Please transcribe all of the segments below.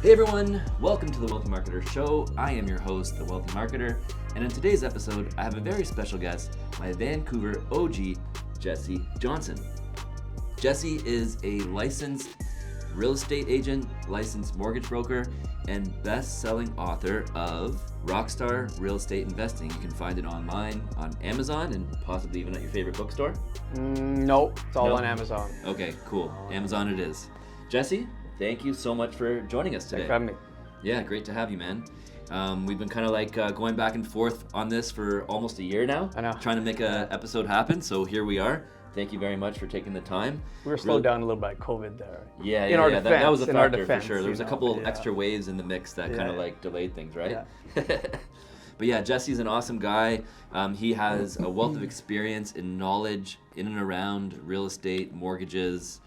Hey everyone, welcome to the Wealthy Marketer Show. I am your host, the Wealthy Marketer, and in today's episode, I have a very special guest, my Vancouver OG, Jessi Johnson. Jessi is a licensed real estate agent, licensed mortgage broker, and best-selling author of Rockstar Real Estate Investing. You can find it online on Amazon and possibly even at your favorite bookstore. Nope, it's all on Amazon. Okay, cool. Amazon it is. Jessi, thank you so much for joining us today. Thanks for having me. Yeah, great to have you, man. We've been kind of like going back and forth on this for almost a year now. I know. Trying to make an episode happen, so here we are. Thank you very much for taking the time. We were slowed down a little by COVID there. Yeah, in our defense, defense, that was a in our factor defense, for sure. There was a couple extra yeah. waves in the mix that kind of Yeah. like delayed things, right? Yeah. But yeah, Jessi's an awesome guy. He has a wealth of experience and knowledge in and around real estate, mortgages,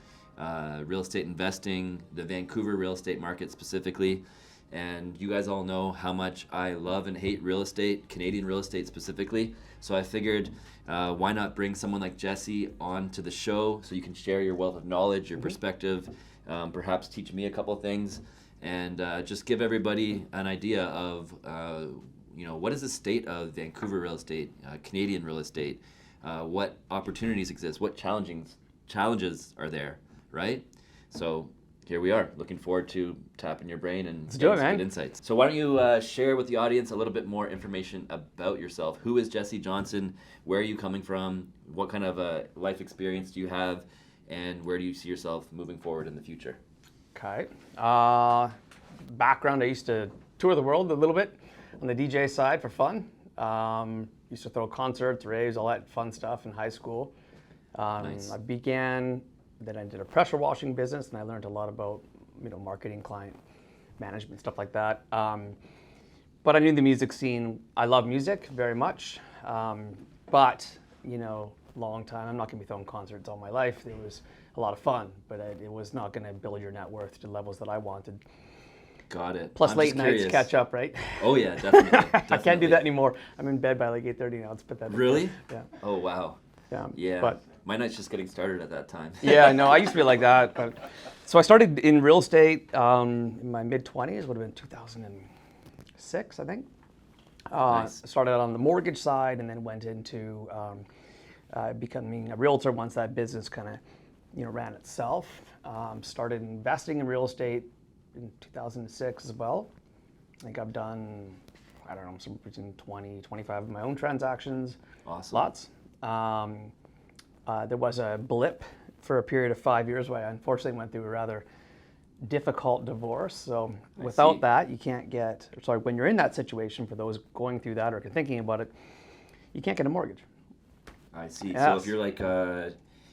real estate investing, the Vancouver real estate market specifically. And you guys all know how much I love and hate real estate, Canadian real estate specifically. So I figured, why not bring someone like Jessi onto the show so you can share your wealth of knowledge, your perspective, perhaps teach me a couple of things, and just give everybody an idea of, what is the state of Vancouver real estate, Canadian real estate, what opportunities exist, what challenges are there, right? So here we are, looking forward to tapping your brain and getting some good insights. So why don't you share with the audience a little bit more information about yourself? Who is Jessi Johnson? Where are you coming from? What kind of life experience do you have? And where do you see yourself moving forward in the future? Okay. Background, I used to tour the world a little bit on the DJ side for fun. Used to throw concerts, raves, all that fun stuff in high school. Nice. Then I did a pressure washing business, and I learned a lot about, marketing, client management, stuff like that. But I knew the music scene. I love music very much, but long time. I'm not going to be throwing concerts all my life. It was a lot of fun, but it was not going to build your net worth to levels that I wanted. Got it. Plus late nights catch up, right? Oh yeah, definitely. I can't do that anymore. I'm in bed by like 8:30 now. It's pathetic. Really? Yeah. Oh wow. Yeah. But my night's just getting started at that time. Yeah, no, I used to be like that. So I started in real estate in my mid-20s, would have been 2006, I think. Nice. Started out on the mortgage side and then went into becoming a realtor once that business kind of, ran itself. Started investing in real estate in 2006 as well. I think I've done, somewhere between 20, 25 of my own transactions. Awesome. Lots. There was a blip for a period of 5 years where I unfortunately went through a rather difficult divorce. So without that, you can't when you're in that situation, for those going through that or thinking about it, you can't get a mortgage. I see. Yes. So if you're like,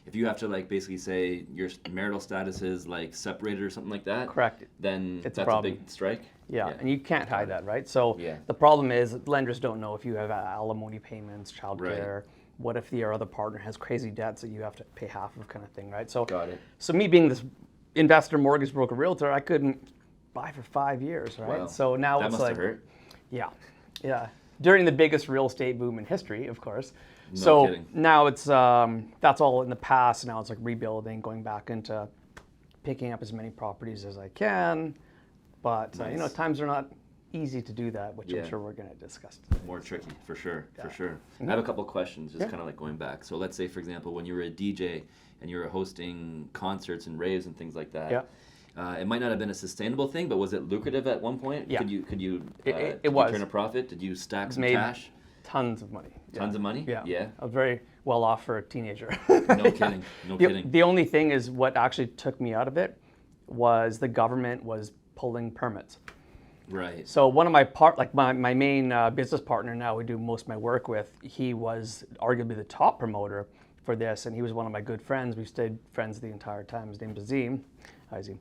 if you have to like basically say your marital status is like separated or something like that, Correct. then It's that's a a problem. big strike. Yeah, and you can't hide that, right? So Yeah. the problem is lenders don't know if you have alimony payments, child Right. care, what if your other partner has crazy debts that you have to pay half of, kind of thing, right? So, Got it. So me being this investor, mortgage broker, realtor, I couldn't buy for 5 years, right? Wow. So now That it's must like, have hurt. yeah. During the biggest real estate boom in history, of course. No So kidding. now it's that's all in the past. Now it's like rebuilding, going back into picking up as many properties as I can. But Nice. times are not easy to do that, which Yeah. I'm sure we're going to discuss today. More tricky, for sure, for Yeah. sure. I have a couple of questions, just kind of like going back. So let's say, for example, when you were a DJ and you were hosting concerts and raves and things like that, it might not have been a sustainable thing, but was it lucrative at one point? Yeah. Could you It did was. you turn a profit? Did you stack some Made cash? Tons of money. Tons of money? Yeah. Yeah. I was very well off for a teenager. No kidding. No kidding. The only thing is what actually took me out of it was the government was pulling permits. Right. So one of my main business partner now, we do most of my work with, he was arguably the top promoter for this, and he was one of my good friends. We stayed friends the entire time. His name was Azim. Hi, Azim.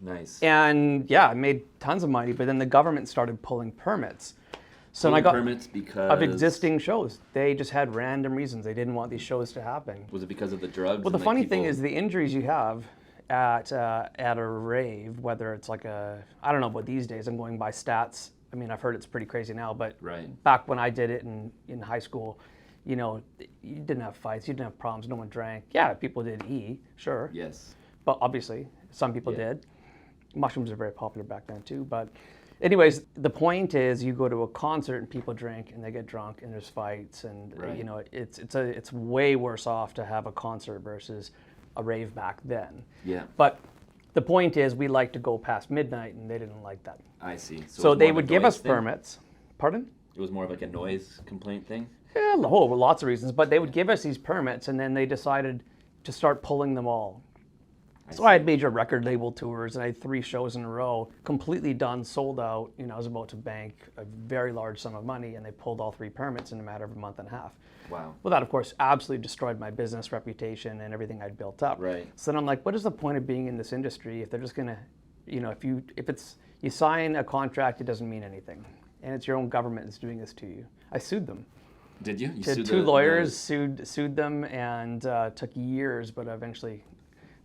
Nice. And yeah, I made tons of money, but then the government started pulling permits. So I got permits because of existing shows. They just had random reasons. They didn't want these shows to happen. Was it because of the drugs? Well, the and, like, funny thing people- is the injuries you have at a rave, whether it's like I don't know about these days, I'm going by stats. I mean, I've heard it's pretty crazy now, but Right. back when I did it in high school, you didn't have fights, you didn't have problems, no one drank. Yeah, people did sure. Yes. But obviously, some people did. Mushrooms are very popular back then too. But anyways, the point is you go to a concert and people drink and they get drunk and there's fights and Right. it's way worse off to have a concert versus a rave back then. Yeah. But the point is we like to go past midnight and they didn't like that. I see. So it's they more of a would give noise us thing? permits. Pardon? It was more of like a noise complaint thing? Yeah, lots of reasons. But they would give us these permits and then they decided to start pulling them all. So I had major record label tours and I had 3 shows in a row, completely done, sold out. I was about to bank a very large sum of money and they pulled all 3 permits in a matter of a month and a half. Wow. Well, that of course absolutely destroyed my business reputation and everything I'd built up. Right. So then I'm like, what is the point of being in this industry if they're just gonna, if you sign a contract, it doesn't mean anything. And it's your own government that's doing this to you. I sued them. Did you? You Had sued 2 the- lawyers, sued them, and took years, but eventually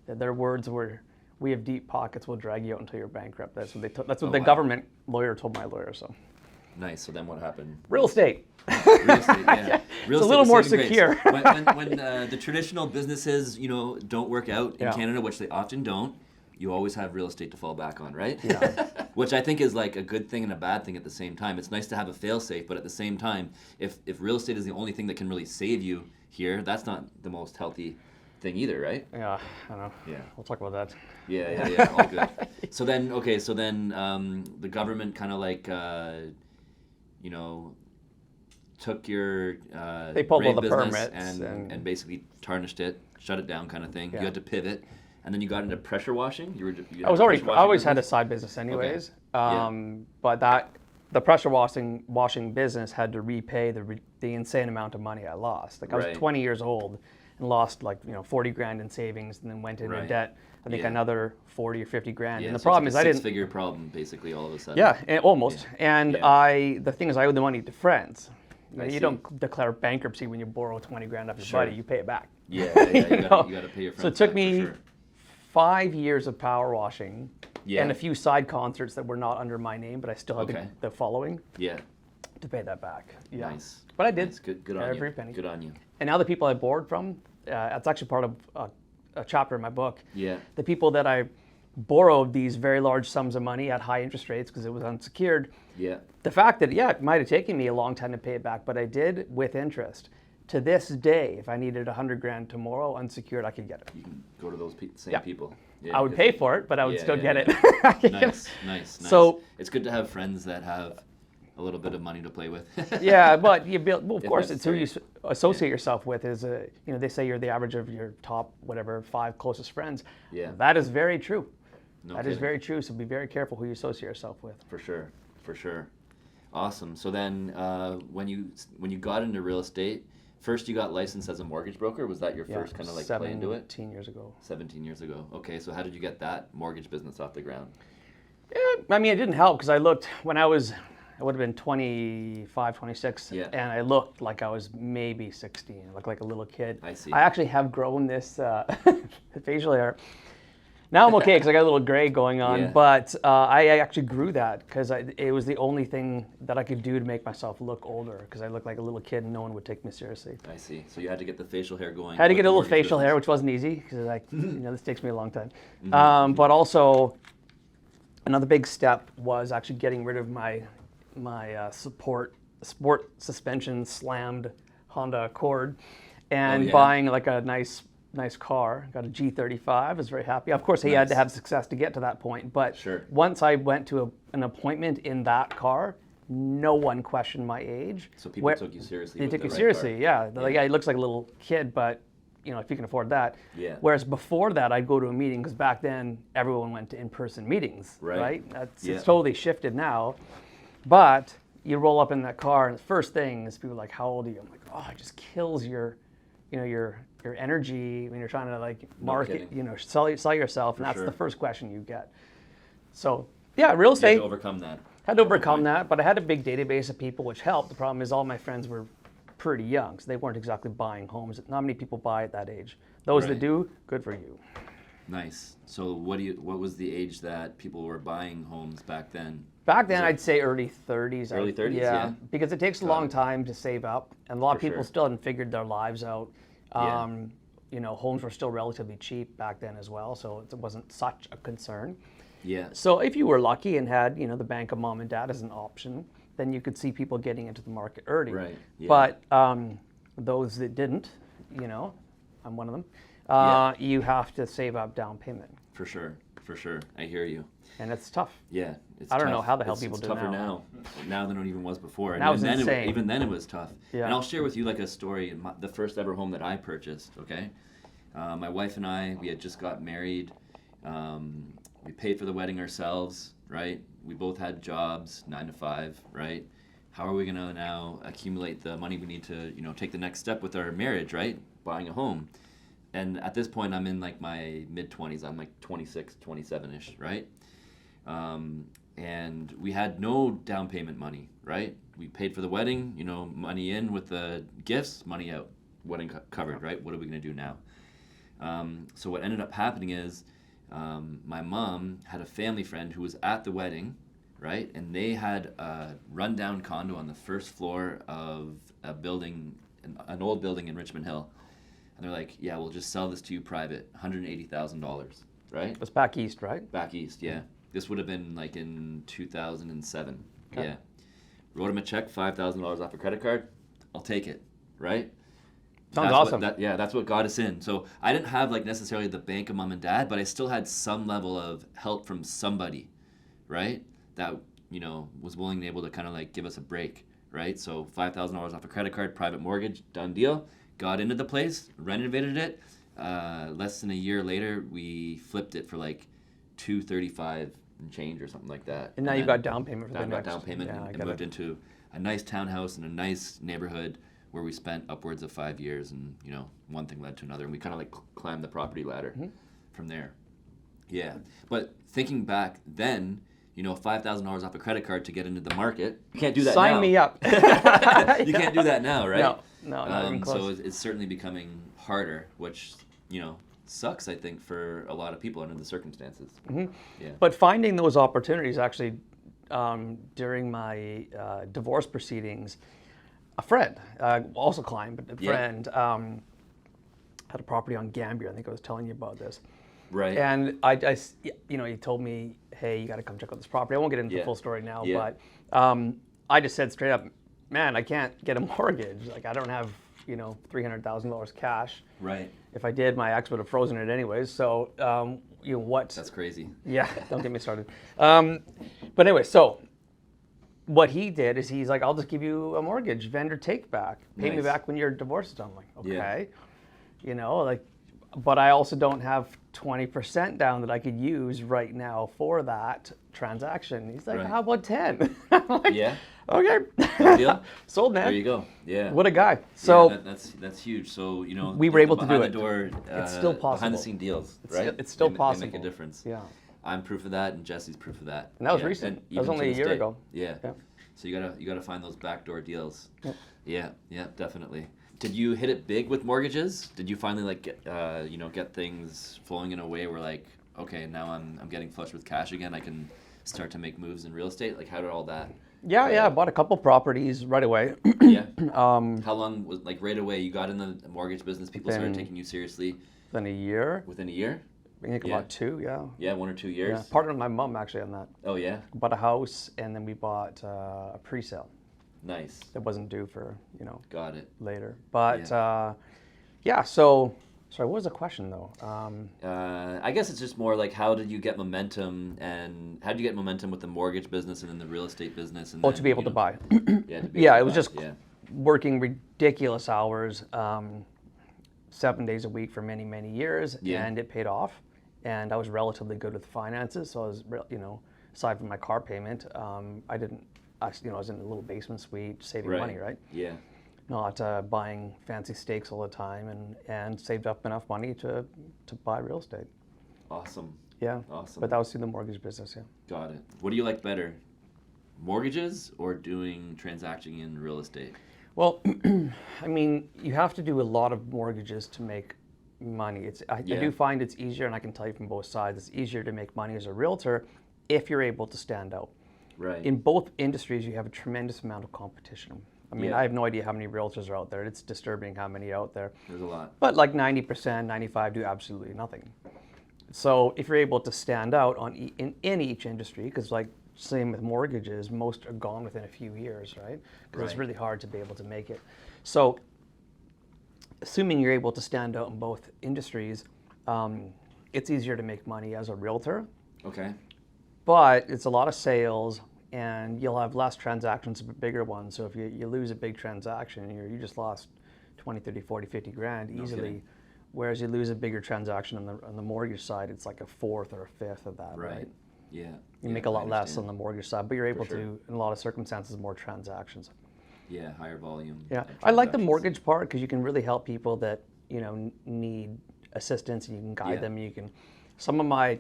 their words were, "We have deep pockets. We'll drag you out until you're bankrupt." That's what that's what the wow. government lawyer told my lawyer. So Nice. So then what happened? real estate. Real estate, yeah. Real It's a estate little was more saving grace. secure. When the traditional businesses, don't work out in Yeah. Canada, which they often don't, you always have real estate to fall back on, right? Yeah. Which I think is like a good thing and a bad thing at the same time. It's nice to have a fail-safe, but at the same time, if real estate is the only thing that can really save you here, that's not the most healthy thing either, right? Yeah, I know. Yeah. We'll talk about that. Yeah, all good. So then, the government kind of like, took your They pulled all rave the business permits and basically tarnished it, shut it down, kind of thing. Yeah. You had to pivot, and then you got into pressure washing. You I always had a side business anyways. Yeah. But the pressure washing business had to repay the insane amount of money I lost. Like I was Right. 20 years old and lost like 40 grand in savings and then went into Right. debt. I think Yeah. another 40 or 50 grand. Yeah, And the so problem it's is like I a didn't. six-figure problem basically all of a sudden. Yeah, almost. Yeah. And Yeah. the thing is, I owed the money to friends. I You see. don't declare bankruptcy when you borrow 20 grand off your Sure. buddy. You pay it back. Yeah, You know? you got to pay your friends. So it took back for me sure. 5 years of power washing Yeah. and a few side concerts that were not under my name, but I still had Okay. the following Yeah. to pay that back. Yeah. Nice. But I did. Nice. Good on Every you. penny. Good on you. And now the people I borrowed from, it's actually part of a chapter in my book. Yeah. The people that I borrowed these very large sums of money at high interest rates because it was unsecured. Yeah. The fact that, it might have taken me a long time to pay it back, but I did with interest. To this day, if I needed 100 grand tomorrow unsecured, I could get it. You can go to those same Yeah. people. Yeah, I would 'cause- pay for it, but I would Yeah, still yeah, get yeah. it. Nice. So- it's good to have friends that have a little bit of money to play with. Yeah, but you build. Well, of If course, it's who you necessary. associate yourself with. Is they say you're the average of your top 5 closest friends. Yeah. That is very true. No That is kidding. very true. So be very careful who you associate yourself with. For sure. Awesome. So then, when you got into real estate, first you got licensed as a mortgage broker. Was that your first kind of like play into it? 17 years ago. 17 years ago. Okay. So how did you get that mortgage business off the ground? Yeah, I mean, it didn't help because I looked when I would have been 25, 26, Yeah. and I looked like I was maybe 16. I looked like a little kid. I see. I actually have grown this facial hair. Now I'm okay because I got a little gray going on, Yeah. but I actually grew that because it was the only thing that I could do to make myself look older because I looked like a little kid and no one would take me seriously. I see. So you had to get the facial hair going. I had to with get the a little mortgage facial hair, business. which wasn't easy because this takes me a long time. But also, another big step was actually getting rid of my sport suspension slammed Honda Accord and Oh, yeah. buying like a nice car. Got a G35. I was very happy. Of course, he had to Nice. have success to get to that point. But Sure. once I went to an appointment in that car, no one questioned my age. So people took you seriously. They with took the you right seriously, car. yeah. They're like, yeah, he looks like a little kid, but if you can afford that. Yeah. Whereas before that, I'd go to a meeting because back then everyone went to in-person meetings, Right. It's totally shifted now. But you roll up in that car, and the first thing is people are like, "How old are you?" I'm like, "Oh, it just kills your energy when you're trying to like market, kidding. sell yourself." And For that's sure. the first question you get. So yeah, real You had estate. to overcome that. Had to overcome that, but I had a big database of people, which helped. The problem is all my friends were pretty young, so they weren't exactly buying homes. Not many people buy at that age. Those that Right. do, good for you. Nice. So what was the age that people were buying homes back then? Back then, I'd say early 30s. Early 30s, yeah. Because it takes a long time to save up, and a lot of For people sure. still hadn't figured their lives out. Yeah. Homes were still relatively cheap back then as well, so it wasn't such a concern. Yeah. So if you were lucky and had, the bank of mom and dad as an option, then you could see people getting into the market early. Right. Yeah. But those that didn't, I'm one of them, you have to save up down payment. For sure. For sure. I hear you. And it's tough. Yeah. It's I don't tough. know how the hell people it's do tougher now. now than it even was before. That was even insane. Even then it was tough. Yeah. And I'll share with you like a story. The first ever home that I purchased, okay? My wife and I, we had just got married. We paid for the wedding ourselves, right? We both had jobs, 9 to 5, right? How are we going to now accumulate the money we need to, take the next step with our marriage, right? Buying a home. And at this point, I'm in like my mid-20s. I'm like 26, 27-ish, right? And we had no down payment money, right? We paid for the wedding, money in with the gifts, money out, wedding covered, right? What are we going to do now? So what ended up happening is my mom had a family friend who was at the wedding, right? And they had a rundown condo on the first floor of a building, an old building in Richmond Hill. And they're like, yeah, we'll just sell this to you private, $180,000, right? It was back east, right? Back east, yeah. This would have been like in 2007. Okay. Yeah. Wrote him a check, $5,000 off a credit card. I'll take it, right? Sounds That's awesome. That's what got us in. So I didn't have like necessarily the bank of mom and dad, but I still had some level of help from somebody, right? That, was willing and able to kind of like give us a break, right? So $5,000 off a credit card, private mortgage, done deal. Got into the place, renovated it. Less than a year later, we flipped it for like $235 and change or something like that. And now you've got down payment for the Now I next. got down payment and moved into a nice townhouse in a nice neighborhood where we spent upwards of 5 years, and one thing led to another, and we kind of like climbed the property ladder from there. Yeah, but thinking back then, $5,000 off a credit card to get into the market, you can't do that now. Sign me up. You can't do that now, right? No, not even close. So it's certainly becoming harder, which sucks, I think, for a lot of people under the circumstances. Mm-hmm. Yeah. But finding those opportunities actually, during my divorce proceedings, a friend, also a client, but a friend, had a property on Gambier. I think I was telling you about this. Right. And he told me, hey, you got to come check out this property. I won't get into the full story now, but I just said straight up, man, I can't get a mortgage. Like, I don't have, $300,000 cash. Right. If I did, my ex would have frozen it anyways. So, what? That's crazy. Yeah, don't get me started. But anyway, so what he did is he's like, I'll just give you a mortgage, vendor take back. Pay me Nice. back when your divorce is done. I'm like, okay. Yeah. But I also don't have 20% down that I could use right now for that transaction. He's like, Right. how about 10? I'm like, Yeah. okay. Good deal. Sold, man. There you go. Yeah. What a guy. So that's huge. So we were able to do behind it. the door, It's still possible. behind the scene deals, right? it's still They possible. make a difference. Yeah. I'm proof of that, and Jesse's proof of that. And that was Yeah. recent. And That was even only to a this year day. ago. Yeah. Yeah. So you gotta find those backdoor deals. Yep. Yeah, definitely. Did you hit it big with mortgages? Did you finally get things flowing in a way where like, okay, now I'm getting flush with cash again. I can start to make moves in real estate. Like, how did all that? Yeah. I bought a couple properties right away. Yeah. How long was right away? You got in the mortgage business. People started Within- taking you seriously Then a year. within a year. I think Yeah. about 2, yeah. Yeah, 1 or 2 years. Yeah. Partnered with my mom actually on that. Oh yeah, Bought a house and then we bought a pre-sale nice. that wasn't due for, Got it. later. But Yeah. so, sorry, what was the question though? I guess it's just more like, how did you get momentum, and how did you get momentum with the mortgage business and then the real estate business? And Oh, then, to be able to buy. Yeah, to be Yeah, able to it was buy, just yeah. working ridiculous hours, 7 days a week for many, many years, Yeah. and it paid off. And I was relatively good with finances, so I was, aside from my car payment, I was in a little basement suite saving money, right? Yeah. Not buying fancy steaks all the time, and saved up enough money to buy real estate. Awesome. Yeah. Awesome. But that was through the mortgage business, yeah. Got it. What do you like better, mortgages or doing transacting in real estate? Well, I mean, you have to do a lot of mortgages to make money. I do find it's easier, and I can tell you from both sides, it's easier to make money as a realtor if you're able to stand out. Right. In both industries, you have a tremendous amount of competition. I mean, Yeah. I have no idea how many realtors are out there. It's disturbing how many out there. There's a lot. But like 90%, 95% do absolutely nothing. So if you're able to stand out in each industry, because like same with mortgages, most are gone within a few years, right? Because it's Right. really hard to be able to make it. So assuming you're able to stand out in both industries, it's easier to make money as a realtor, Okay. but it's a lot of sales and you'll have less transactions, but bigger ones. So if you lose a big transaction, you just lost 20, 30, 40, 50 grand easily. kidding. Whereas you lose a bigger transaction on the mortgage side, it's like a fourth or a fifth of that, right? Yeah. You Yeah, make a I lot less understand. on the mortgage side, but you're able sure. to, in a lot of circumstances, more transactions. Yeah, higher volume. Yeah, of I like the transactions. mortgage part because you can really help people that need assistance, and you can guide Yeah. them. You can. Some of my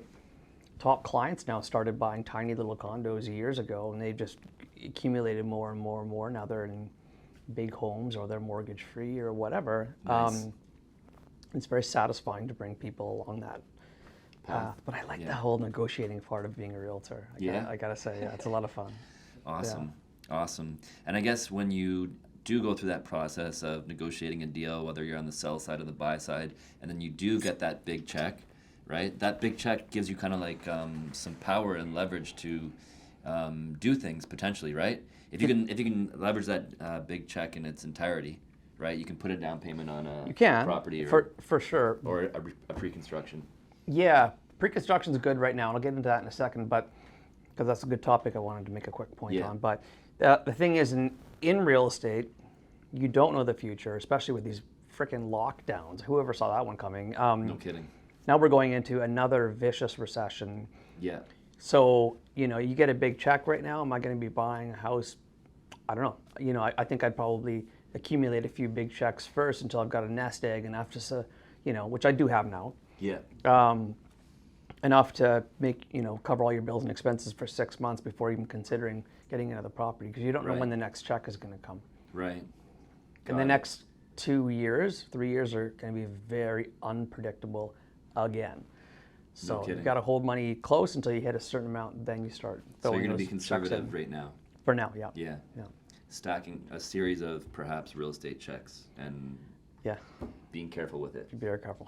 top clients now started buying tiny little condos years ago, and they've just accumulated more and more and more. Now they're in big homes, or they're mortgage free, or whatever. Nice. It's very satisfying to bring people along that path. But I like Yeah. the whole negotiating part of being a realtor. I gotta say, yeah, it's a lot of fun. Awesome. Awesome. And I guess when you do go through that process of negotiating a deal, whether you're on the sell side or the buy side, and then you do get that big check, right? That big check gives you kind of like some power and leverage to do things potentially, right? If you can leverage that big check in its entirety, right? You can put a down payment on a You can property or for sure. a pre-construction. Yeah, pre-construction is good right now, and I'll get into that in a second, but because that's a good topic I wanted to make a quick point Yeah. on. But the thing is, in real estate, you don't know the future, especially with these freaking lockdowns. Whoever saw that one coming? No kidding. Now we're going into another vicious recession. Yeah. So, you get a big check right now. Am I going to be buying a house? I don't know. I think I'd probably accumulate a few big checks first until I've got a nest egg enough to, which I do have now. Yeah. Enough to make, cover all your bills and expenses for 6 months before even considering getting another property, because you don't know Right. when the next check is going to come. Right. And the next 2 years, 3 years are going to be very unpredictable again. So kidding. you've got to hold money close until you hit a certain amount, then you start So throwing you're going to be those checks in. conservative right now. For now, yeah. Yeah. Yeah. Stacking a series of perhaps real estate checks and Yeah. being careful with it. Be very careful.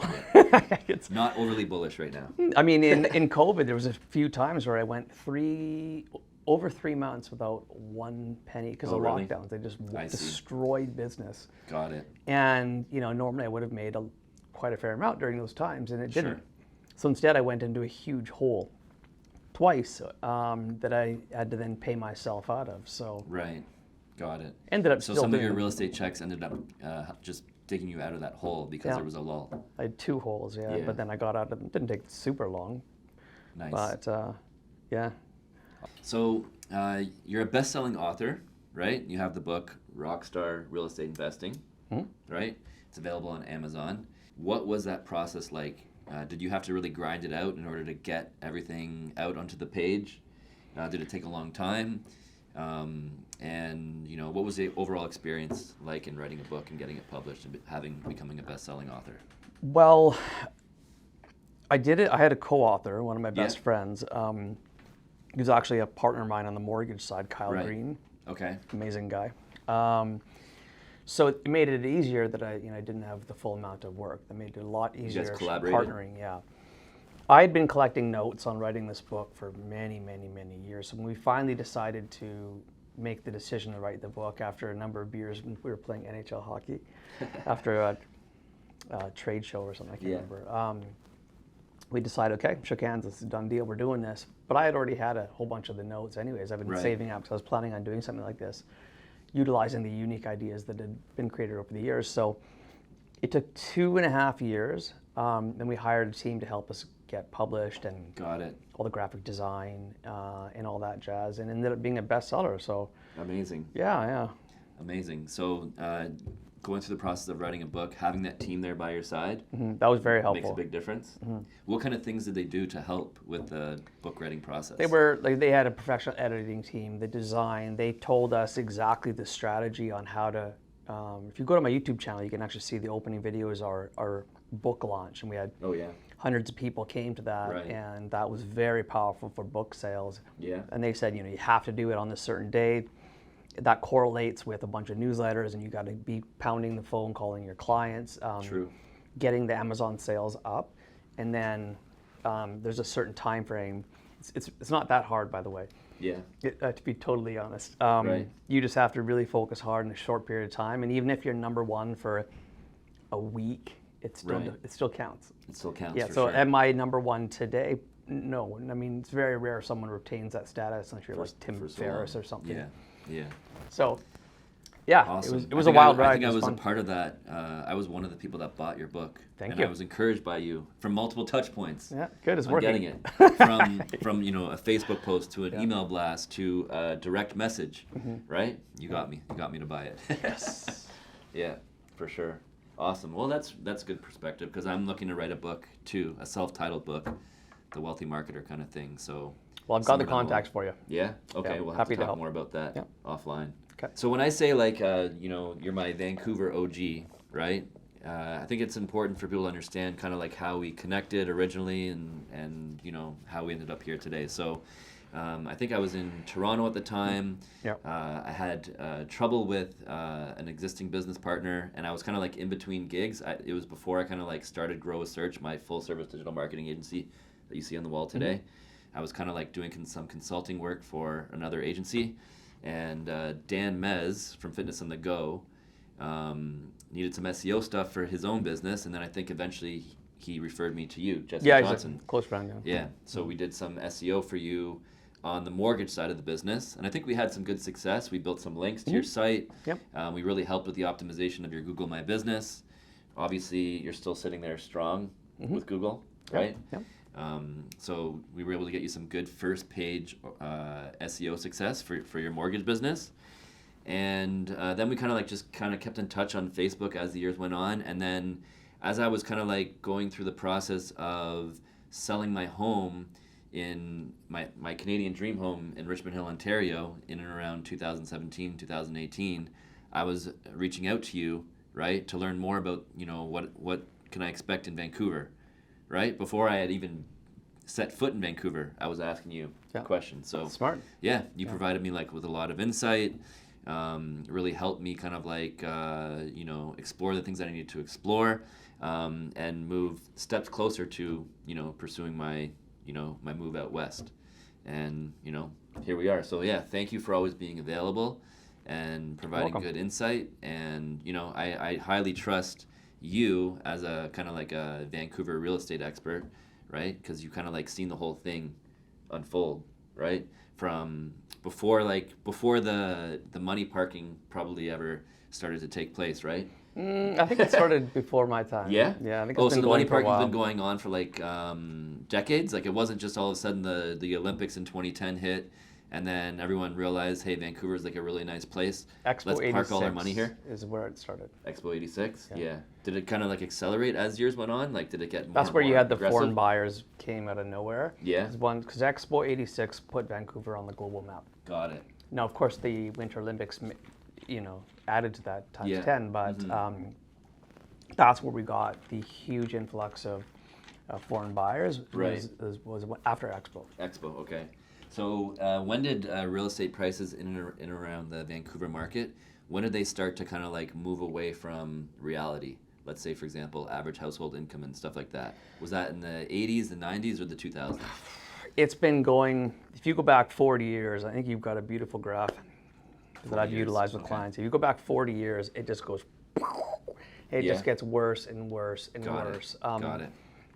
It's, Not overly bullish right now. I mean, in COVID, there was a few times where I went over 3 months without one penny because Oh, of really? lockdowns. They just I see. destroyed business. Got it. And normally I would have made quite a fair amount during those times, and it didn't. Sure. So instead, I went into a huge hole twice that I had to then pay myself out of. So Right. Got it. ended up So still some of your doing- real estate checks ended up just digging you out of that hole because Yeah. there was a lull. I had 2 holes, yeah. Yeah. But then I got out of it. It didn't take super long, Nice. but yeah. So you're a best-selling author, right? You have the book Rockstar Real Estate Investing, right? It's available on Amazon. What was that process like? Did you have to really grind it out in order to get everything out onto the page? Did it take a long time? And what was the overall experience like in writing a book and getting it published and becoming a best-selling author? Well, I did it. I had a co-author, one of my best Yeah. friends. He was actually a partner of mine on the mortgage side, Kyle Right. Green. Okay. Amazing guy. So it made it easier that I didn't have the full amount of work. That made it a lot easier. guys collaborated? Partnering, yeah. I had been collecting notes on writing this book for many, many, many years. So when we finally decided to make the decision to write the book after a number of beers when we were playing NHL hockey, after a trade show or something, I can't Yeah. remember. We decided, okay, shook hands, it's a done deal, we're doing this. But I had already had a whole bunch of the notes anyways. I've been Right. saving up because I was planning on doing something like this, utilizing the unique ideas that had been created over the years. So it took 2.5 years. Then we hired a team to help us get published and Got it. all the graphic design and all that jazz, and ended up being a bestseller. So Amazing. yeah. Amazing. So going through the process of writing a book, having that team there by your side That was very makes a helpful. big difference. What kind of things did they do to help with the book writing process? They had a professional editing team, the design. They told us exactly the strategy on how to. If you go to my YouTube channel, you can actually see the opening videos our book launch, and we had Oh yeah. hundreds of people came to that, Right. and that was very powerful for book sales. Yeah. And they said, you have to do it on this certain day. That correlates with a bunch of newsletters, and you got to be pounding the phone, calling your clients, True. getting the Amazon sales up, and then there's a certain time frame. It's not that hard, by the way. Yeah. To be totally honest, Right. you just have to really focus hard in a short period of time, and even if you're number one for a week, it still counts. It still counts. Yeah. For So sure. am I number one today? No. I mean, it's very rare someone retains that status unless you're like Tim for so Ferriss long. or something. Yeah. Yeah. So, yeah, Awesome. it was a wild ride. I think It I was a fun. part of that. I was one of the people that bought your book. Thank and you. I was encouraged by you from multiple touch points. Yeah, good. It's on working. getting it from a Facebook post to an email blast to a direct message, right? You got me. You got me to buy it. Yes. Yeah, for sure. Awesome. Well, that's good perspective because I'm looking to write a book too, a self-titled book, the Wealthy Marketer kind of thing. So. Well, I've got the somewhere down contacts for you. Yeah. Okay. Yeah, We'll have happy to to talk help. more about that Yeah. offline. Okay. So when I say like, you're my Vancouver OG, right? I think it's important for people to understand kind of like how we connected originally and how we ended up here today. So I think I was in Toronto at the time. Yep. I had trouble with an existing business partner, and I was kind of like in between gigs. It was before I kind of like started Grow a Search, my full service digital marketing agency that you see on the wall today. I was kind of like doing some consulting work for another agency, and Dan Mez from Fitness on the Go needed some SEO stuff for his own business, and then I think eventually he referred me to you, Jessi Johnson. He's a close friend. Yeah, so we did some SEO for you on the mortgage side of the business, and I think we had some good success. We built some links to your site. Yep. We really helped with the optimization of your Google My Business. Obviously, you're still sitting there strong with Google, right? Yep. So we were able to get you some good first page SEO success for your mortgage business. And then we kind of kept in touch on Facebook as the years went on. And then as I was kind of like going through the process of selling my home in my Canadian dream home in Richmond Hill, Ontario, in and around 2017, 2018, I was reaching out to you, right, to learn more about, what can I expect in Vancouver, right? Before I had even set foot in Vancouver, I was asking you questions. So Smart. Yeah, you provided me like with a lot of insight. Really helped me kind of like explore the things that I needed to explore, and move steps closer to pursuing my my move out west. And here we are. So yeah, thank you for always being available and providing good insight. And I highly trust you as a kind of like a Vancouver real estate expert, right? Because you kind of like seen the whole thing unfold, right? From before the money parking probably ever started to take place, right? I think it started before my time. Yeah? Yeah, I think Oh, it's so been the money going for a parking's while. been going on for like decades? Like it wasn't just all of a sudden the Olympics in 2010 hit and then everyone realized, hey, Vancouver's like a really nice place. Expo Let's 86 park all our money here. is where it started. Expo 86? Yeah. Did it kind of like accelerate as years went on? Like did it get more That's and where you more had the aggressive? foreign buyers came out of nowhere. Yeah. Because Expo 86 put Vancouver on the global map. Got it. Now, of course, the Winter Olympics, added to that times 10, but that's where we got the huge influx of foreign buyers. Right. Was after Expo. Expo, okay. So when did real estate prices in and around the Vancouver market, when did they start to kind of like move away from reality? Let's say, for example, average household income and stuff like that. Was that in the 80s, the 90s, or the 2000s? It's been going, if you go back 40 years, I think you've got a beautiful graph that I've utilized with clients. If you go back 40 years, it just goes, it just gets worse and worse and worse. Got it.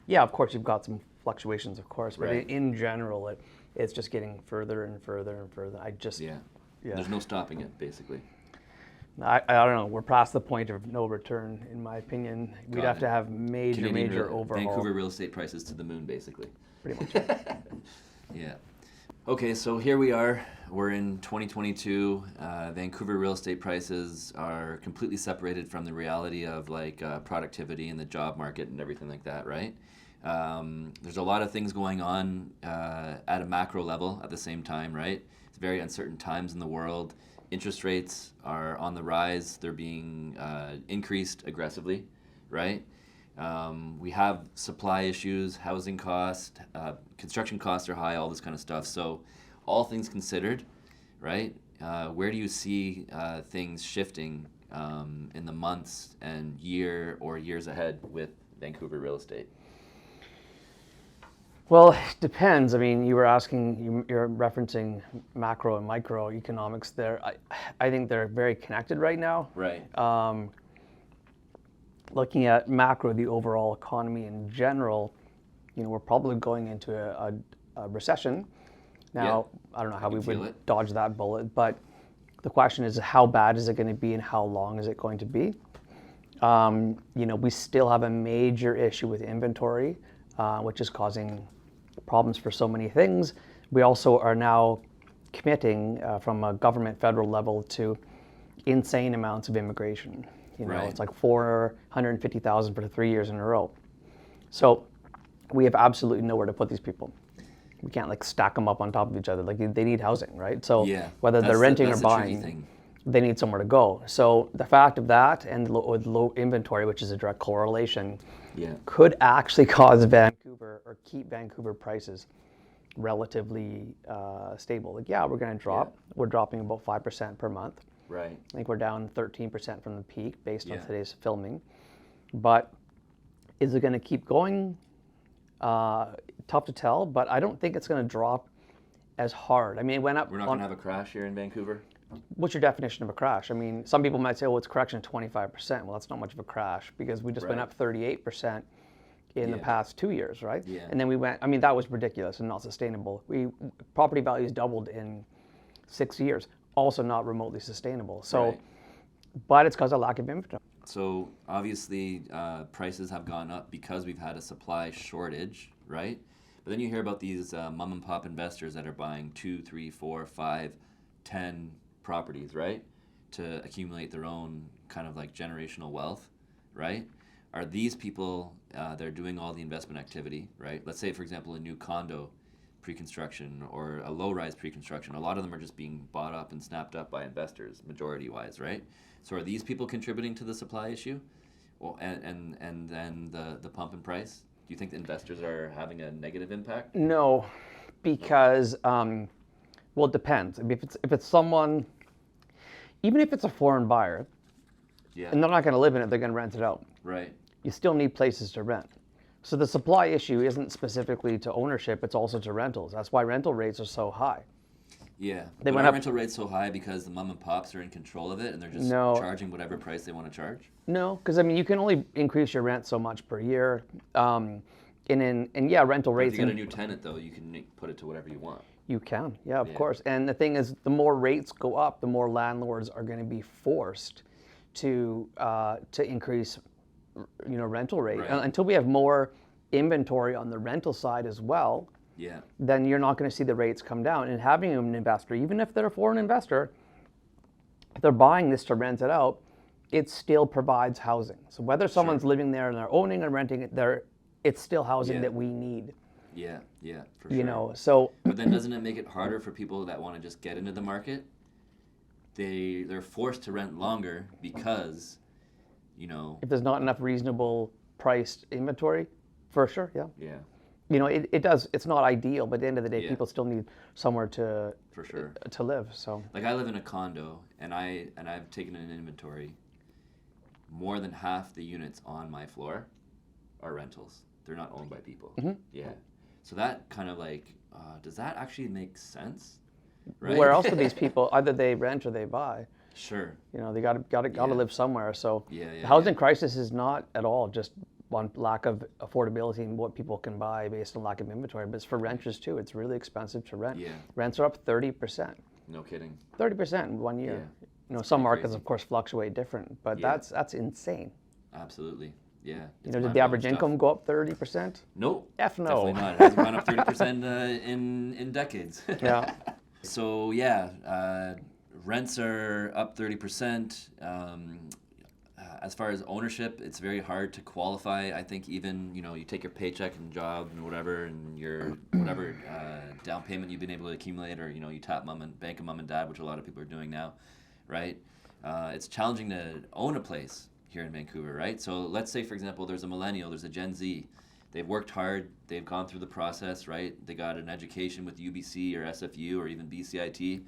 Yeah, of course, you've got some fluctuations, of course, but Right. in general, it's just getting further and further and further. Yeah. There's no stopping it, basically. I don't know. We're past the point of no return, in my opinion. We'd have to have major overhaul. Vancouver real estate prices to the moon, basically. Pretty much. Yeah. Okay, so here we are. We're in 2022. Vancouver real estate prices are completely separated from the reality of like productivity and the job market and everything like that, right? There's a lot of things going on at a macro level at the same time, right? It's very uncertain times in the world. Interest rates are on the rise. They're being increased aggressively, right? We have supply issues, housing costs, construction costs are high, all this kind of stuff. So all things considered, right, where do you see things shifting in the months and years ahead with Vancouver real estate? Well, it depends. I mean, you're referencing macro and microeconomics there. I think they're very connected right now. Right. Looking at macro, the overall economy in general, we're probably going into a recession. Now, I don't know how we would dodge that bullet, but the question is, how bad is it going to be and how long is it going to be? We still have a major issue with inventory, which is causing problems for so many things. We also are now committing from a government federal level to insane amounts of immigration. It's like 450,000 for 3 years in a row. So we have absolutely nowhere to put these people. We can't stack them up on top of each other. They need housing, right? So whether they're renting or buying, they need somewhere to go. So the fact of that and with low inventory, which is a direct correlation, could actually cause Vancouver or keep Vancouver prices relatively stable. We're going to drop. We're dropping about 5% per month. Right. I think we're down 13% from the peak based on today's filming. But is it going to keep going? Tough to tell, but I don't think it's going to drop as hard. I mean, it went up. We're not going to have a crash here in Vancouver? What's your definition of a crash? I mean, some people might say, it's a correction of 25%. Well, that's not much of a crash because we just went up 38% in the past 2 years, right? Yeah. And then we went, that was ridiculous and not sustainable. Property values doubled in 6 years, also not remotely sustainable. So, but it's because of lack of inventory. So obviously prices have gone up because we've had a supply shortage, right? But then you hear about these mom and pop investors that are buying 2, 3, 4, 5, 10 properties, right? To accumulate their own kind of generational wealth, right? Are these people, they're doing all the investment activity, right? Let's say, for example, a new condo pre-construction or a low-rise pre-construction. A lot of them are just being bought up and snapped up by investors, majority-wise, right? So are these people contributing to the supply issue? Well, and then the pump in price? Do you think the investors are having a negative impact? No, because, it depends. I mean, if it's someone, even if it's a foreign buyer, and they're not going to live in it, they're going to rent it out. Right. You still need places to rent. So the supply issue isn't specifically to ownership, it's also to rentals. That's why rental rates are so high. Yeah. But are rental rates so high because the mom and pops are in control of it and they're just charging whatever price they want to charge? No, because you can only increase your rent so much per year. Rental rates. If you get a new tenant though, you can put it to whatever you want. You can, of course. And the thing is, the more rates go up, the more landlords are going to be forced to increase, rental rate. Right. Until we have more inventory on the rental side as well. Yeah. Then you're not going to see the rates come down. And having an investor, even if they're a foreign investor, if they're buying this to rent it out, it still provides housing. So whether someone's living there and they're owning or renting it, it's still housing that we need. Yeah, for sure. So. But then doesn't it make it harder for people that want to just get into the market? They're forced to rent longer because, if there's not enough reasonable priced inventory, for sure, Yeah. It does. It's not ideal, but at the end of the day, people still need somewhere to live. So I live in a condo, and I've taken an inventory. More than half the units on my floor are rentals. They're not owned by people. Mm-hmm. Yeah. So that kind of does that actually make sense? Right? Where else do these people either they rent or they buy? Sure. They got to live somewhere. So the housing crisis is not at all just on lack of affordability and what people can buy based on lack of inventory, but it's for renters too. It's really expensive to rent. Yeah. Rents are up 30%. No kidding. 30% in 1 year. Yeah. Some markets, of course, fluctuate different, but that's insane. Absolutely. Yeah. Did the average income go up 30%? Nope. No. Definitely not. It hasn't gone up 30% in decades. Yeah. So rents are up 30%. As far as ownership, it's very hard to qualify. I think even, you take your paycheck and job and whatever, and your whatever down payment you've been able to accumulate, or, you tap bank of mom and dad, which a lot of people are doing now, right? It's challenging to own a place here in Vancouver, right? So let's say, for example, there's a millennial, there's a Gen Z. They've worked hard, they've gone through the process, right? They got an education with UBC or SFU or even BCIT,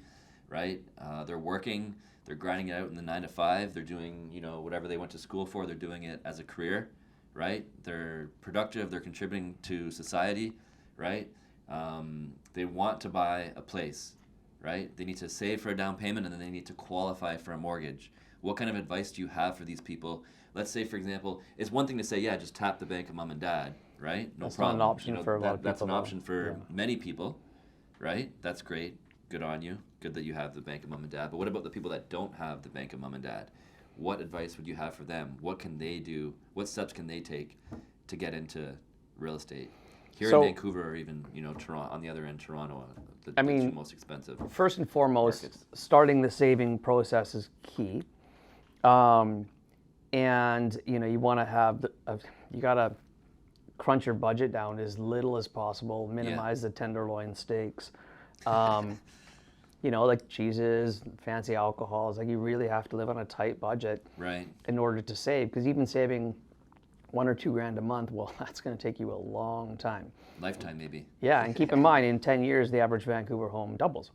right? They're working, they're grinding it out in the 9 to 5. They're doing, whatever they went to school for, they're doing it as a career, right? They're productive, they're contributing to society, right? They want to buy a place, right? They need to save for a down payment, and then they need to qualify for a mortgage. What kind of advice do you have for these people? Let's say, for example, it's one thing to say, yeah, just tap the bank of mom and dad, right? No That's problem. not an option for a lot of people. That's an though. option for Yeah. many people, right? That's great. Good on you. Good that you have the bank of mom and dad. But what about the people that don't have the bank of mom and dad? What advice would you have for them? What can they do? What steps can they take to get into real estate? Here in Vancouver, or even Toronto, on the other end, Toronto, the two most expensive. First and foremost, markets. starting the saving process is key. And you want to have you got to crunch your budget down as little as possible, minimize the tenderloin steaks. Like cheeses, fancy alcohols. Like you really have to live on a tight budget, right, in order to save. Because even saving $1 or $2 grand a month, well, that's going to take you a long time. Lifetime, maybe. Yeah, and keep in mind, in 10 years, the average Vancouver home doubles.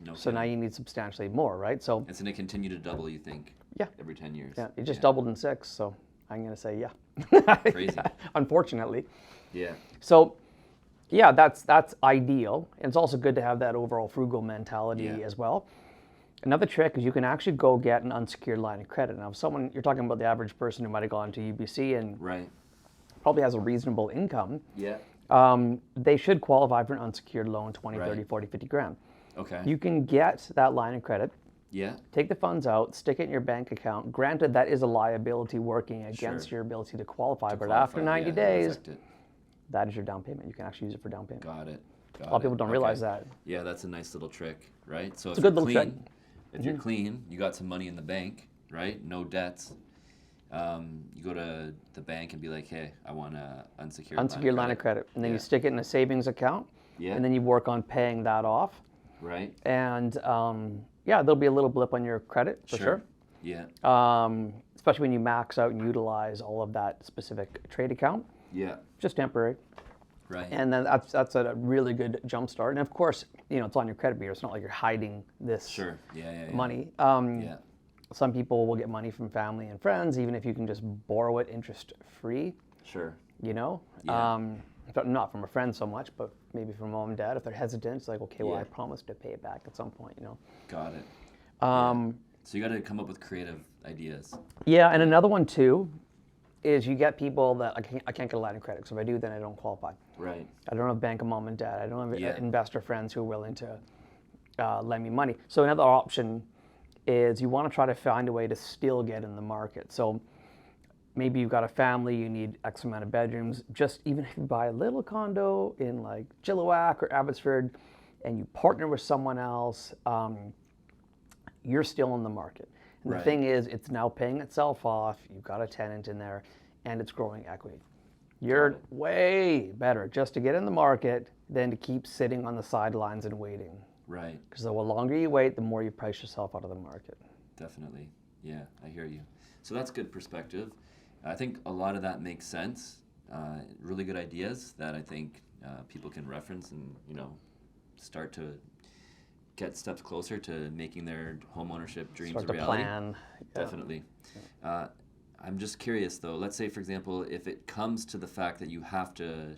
No So now kidding. you need substantially more, right? So It's going to continue to double, you think? Yeah. Every 10 years. yeah, it just doubled in 6. So I'm going to say yeah. Crazy. Yeah, unfortunately. Yeah. So yeah, that's ideal. And it's also good to have that overall frugal mentality Yeah. as well. Another trick is you can actually go get an unsecured line of credit. Now, if you're talking about the average person who might have gone to UBC and Right. probably has a reasonable income, Yeah. they should qualify for an unsecured loan, 20, Right. 30, 40, 50 grand. Okay. You can get that line of credit, Yeah. take the funds out, stick it in your bank account. Granted, that is a liability working against Sure. your ability to qualify, but Qualify, after 90 yeah, days, affect it. that is your down payment. You can actually use it for down payment. Got it. A lot of people don't realize that. Yeah, that's a nice little trick, right? So It's if a good you're little clean, trick. if you're clean, you got some money in the bank, right? No debts. You go to the bank and be like, hey, I want a unsecured Line of credit. And then Yeah. you stick it in a savings account, Yeah. and then you work on paying that off. Right. And yeah, there'll be a little blip on your credit for sure. Yeah. Especially when you max out and utilize all of that specific trade account. Yeah. Just temporary. Right. And then that's a really good jump start. And of course, it's on your credit bureau. It's not like you're hiding this Sure. Yeah. money. Yeah. Some people will get money from family and friends, even if you can just borrow it interest free. Sure. Yeah. But not from a friend so much, but maybe from mom and dad. If they're hesitant, it's like, okay, well, Yeah. I promised to pay it back at some point. Got it. So you got to come up with creative ideas. Yeah, and another one too is you get people that I can't get a line of credit. So if I do, then I don't qualify. Right. I don't have a bank of mom and dad. I don't have Yeah. investor friends who are willing to lend me money. So another option is you want to try to find a way to still get in the market. So maybe you've got a family, you need X amount of bedrooms. Just even if you buy a little condo in like Chilliwack or Abbotsford and you partner with someone else, you're still in the market. And Right. the thing is, it's now paying itself off. You've got a tenant in there and it's growing equity. You're way better just to get in the market than to keep sitting on the sidelines and waiting. Right. Because the longer you wait, the more you price yourself out of the market. Definitely. Yeah, I hear you. So that's good perspective. I think a lot of that makes sense. Really good ideas that I think people can reference and, start to get steps closer to making their homeownership dreams Start a to reality. plan. Definitely. I'm just curious though, let's say for example, if it comes to the fact that you have to,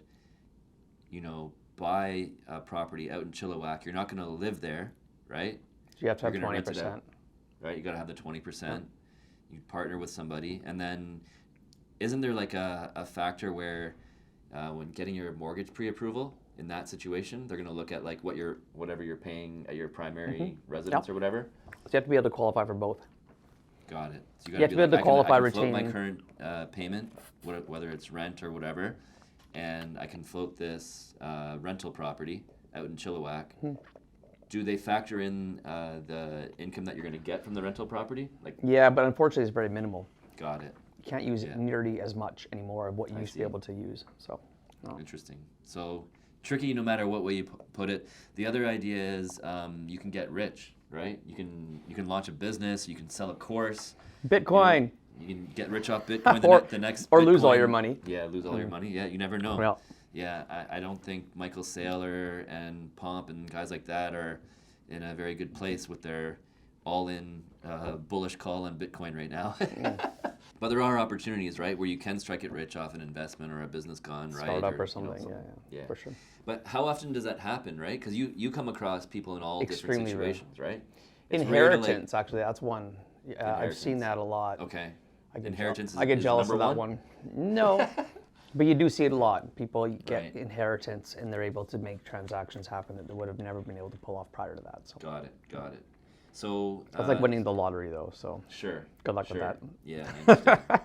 buy a property out in Chilliwack, you're not going to live there, right? You have to have You're gonna rent it 20%. out. Right, you got to have the 20%. You partner with somebody, and then isn't there like a factor where when getting your mortgage pre-approval in that situation, they're going to look at like whatever you're paying at your primary residence or whatever? So you have to be able to qualify for both. Got it. So You have to be able to I qualify can float my retaining. current payment, whether it's rent or whatever, and I can float this rental property out in Chilliwack. Do they factor in the income that you're going to get from the rental property? Like, Yeah, but unfortunately, it's very minimal. got it. You can't use it nearly as much anymore of what you used to be see. able to use. So, no. Interesting. So tricky no matter what way you put it. The other idea is you can get rich, right? You can launch a business. You can sell a course. Bitcoin. You can get rich off Bitcoin Or- the next or lose all Bitcoin- your money. Yeah, lose all your money. Yeah, you never know. Well, Yeah, I don't think Michael Saylor and Pomp and guys like that are in a very good place with their all-in bullish call on Bitcoin right now. But there are opportunities, right, where you can strike it rich off an investment or a business gone, right? Startup or something, Yeah, for sure. But how often does that happen, right? Because you come across people in all Extremely different rare. situations, right? It's rare to, Inheritance, actually, that's one. Yeah, I've seen that a lot. Okay. I get Inheritance I get is jealous of number that one. No, but you do see it a lot. People get Right. inheritance and they're able to make transactions happen that they would have never been able to pull off prior to that. So Got it. So that's like winning the lottery, though. So sure. good luck with that. Yeah, I understand.